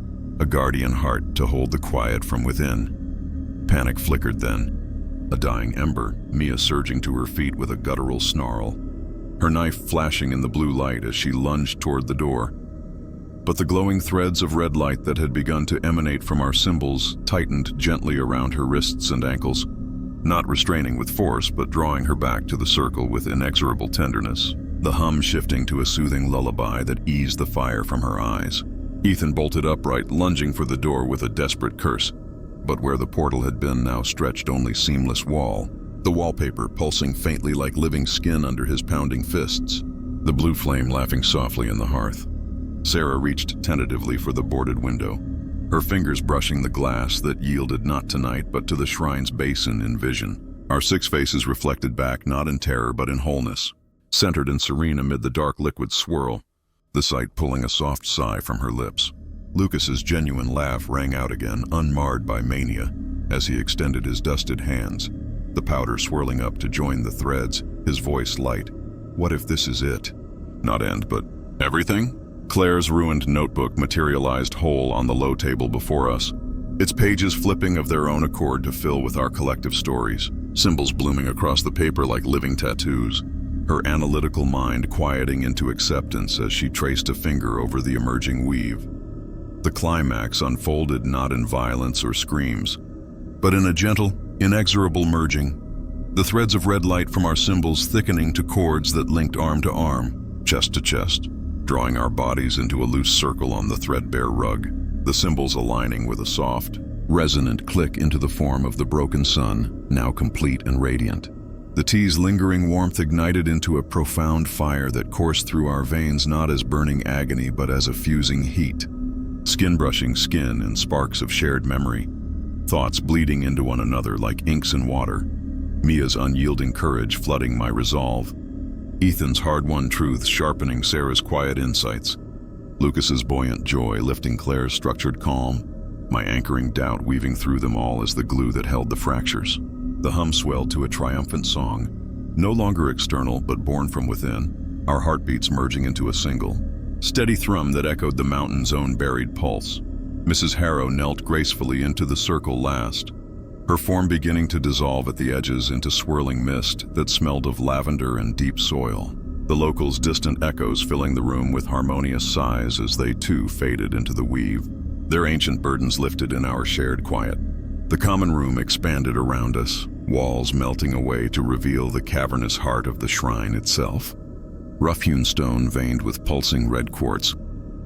[SPEAKER 1] a guardian heart to hold the quiet from within." Panic flickered then, a dying ember, Mia surging to her feet with a guttural snarl, her knife flashing in the blue light as she lunged toward the door. But the glowing threads of red light that had begun to emanate from our symbols tightened gently around her wrists and ankles, not restraining with force but drawing her back to the circle with inexorable tenderness, the hum shifting to a soothing lullaby that eased the fire from her eyes. Ethan bolted upright, lunging for the door with a desperate curse, but where the portal had been now stretched only seamless wall, the wallpaper pulsing faintly like living skin under his pounding fists, the blue flame laughing softly in the hearth. Sarah reached tentatively for the boarded window, her fingers brushing the glass that yielded not tonight but to the shrine's basin in vision. Our 6 faces reflected back not in terror but in wholeness, centered and serene amid the dark liquid swirl, the sight pulling a soft sigh from her lips. Lucas's genuine laugh rang out again, unmarred by mania, as he extended his dusted hands, the powder swirling up to join the threads, his voice light. What if this is it? Not end, but everything? Claire's ruined notebook materialized whole on the low table before us, its pages flipping of their own accord to fill with our collective stories, symbols blooming across the paper like living tattoos, her analytical mind quieting into acceptance as she traced a finger over the emerging weave. The climax unfolded not in violence or screams, but in a gentle, inexorable merging, the threads of red light from our symbols thickening to cords that linked arm to arm, chest to chest, drawing our bodies into a loose circle on the threadbare rug, the symbols aligning with a soft, resonant click into the form of the broken sun, now complete and radiant. The tea's lingering warmth ignited into a profound fire that coursed through our veins not as burning agony but as a fusing heat, skin brushing skin in sparks of shared memory, thoughts bleeding into one another like inks in water, Mia's unyielding courage flooding my resolve, Ethan's hard-won truths sharpening Sarah's quiet insights, Lucas's buoyant joy lifting Claire's structured calm, my anchoring doubt weaving through them all as the glue that held the fractures. The hum swelled to a triumphant song, no longer external but born from within, our heartbeats merging into a single, steady thrum that echoed the mountain's own buried pulse. Mrs. Harrow knelt gracefully into the circle last, her form beginning to dissolve at the edges into swirling mist that smelled of lavender and deep soil, the locals' distant echoes filling the room with harmonious sighs as they too faded into the weave, their ancient burdens lifted in our shared quiet. The common room expanded around us, walls melting away to reveal the cavernous heart of the shrine itself. Rough-hewn stone veined with pulsing red quartz,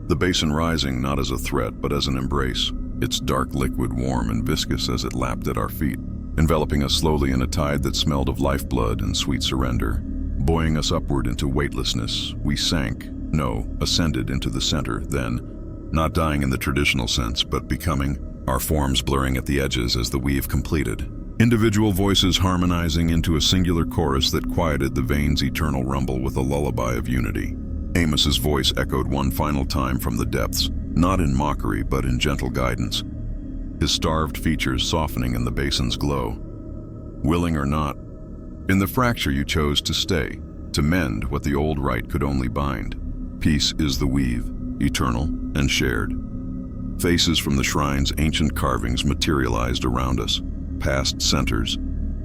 [SPEAKER 1] the basin rising not as a threat but as an embrace, its dark liquid warm and viscous as it lapped at our feet, enveloping us slowly in a tide that smelled of lifeblood and sweet surrender. Buoying us upward into weightlessness, we ascended into the center, then, not dying in the traditional sense, but becoming, our forms blurring at the edges as the weave completed. Individual voices harmonizing into a singular chorus that quieted the veins' eternal rumble with a lullaby of unity. Amos's voice echoed one final time from the depths, not in mockery but in gentle guidance, his starved features softening in the basin's glow. Willing or not, in the fracture you chose to stay, to mend what the old rite could only bind. Peace is the weave, eternal and shared. Faces from the shrine's ancient carvings materialized around us, past centers,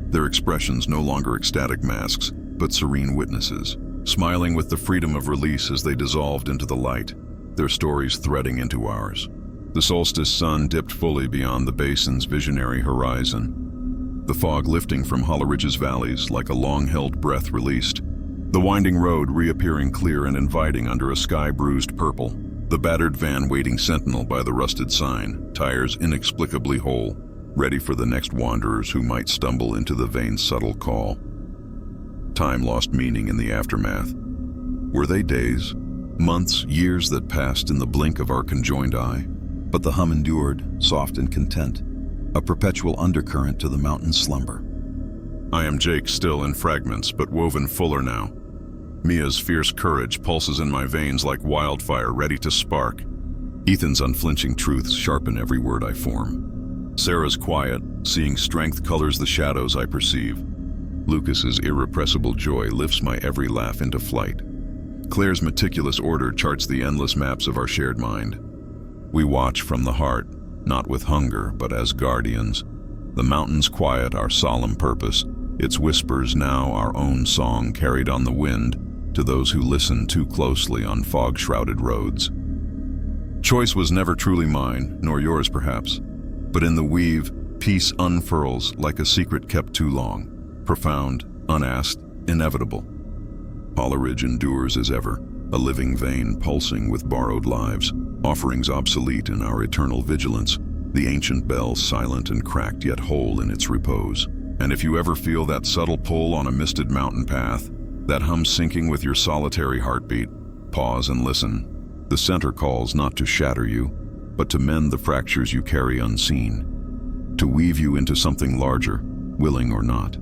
[SPEAKER 1] their expressions no longer ecstatic masks, but serene witnesses, smiling with the freedom of release as they dissolved into the light, their stories threading into ours. The solstice sun dipped fully beyond the basin's visionary horizon, the fog lifting from Hollowridge's valleys like a long-held breath released, the winding road reappearing clear and inviting under a sky-bruised purple, the battered van waiting sentinel by the rusted sign, tires inexplicably whole, ready for the next wanderers who might stumble into the vane's subtle call. Time lost meaning in the aftermath. Were they days, months, years that passed in the blink of our conjoined eye? But the hum endured, soft and content, a perpetual undercurrent to the mountain's slumber. I am Jake, still in fragments, but woven fuller now. Mia's fierce courage pulses in my veins like wildfire ready to spark. Ethan's unflinching truths sharpen every word I form. Sarah's quiet, seeing strength colors the shadows I perceive. Lucas's irrepressible joy lifts my every laugh into flight. Claire's meticulous order charts the endless maps of our shared mind. We watch from the heart, not with hunger, but as guardians. The mountains quiet our solemn purpose, its whispers now our own song carried on the wind to those who listen too closely on fog-shrouded roads. Choice was never truly mine, nor yours perhaps, but in the weave, peace unfurls like a secret kept too long, profound, unasked, inevitable. Hollowridge endures as ever, a living vein pulsing with borrowed lives, offerings obsolete in our eternal vigilance, the ancient bell silent and cracked yet whole in its repose. And if you ever feel that subtle pull on a misted mountain path, that hum syncing with your solitary heartbeat, pause and listen. The center calls not to shatter you, but to mend the fractures you carry unseen, to weave you into something larger, willing or not.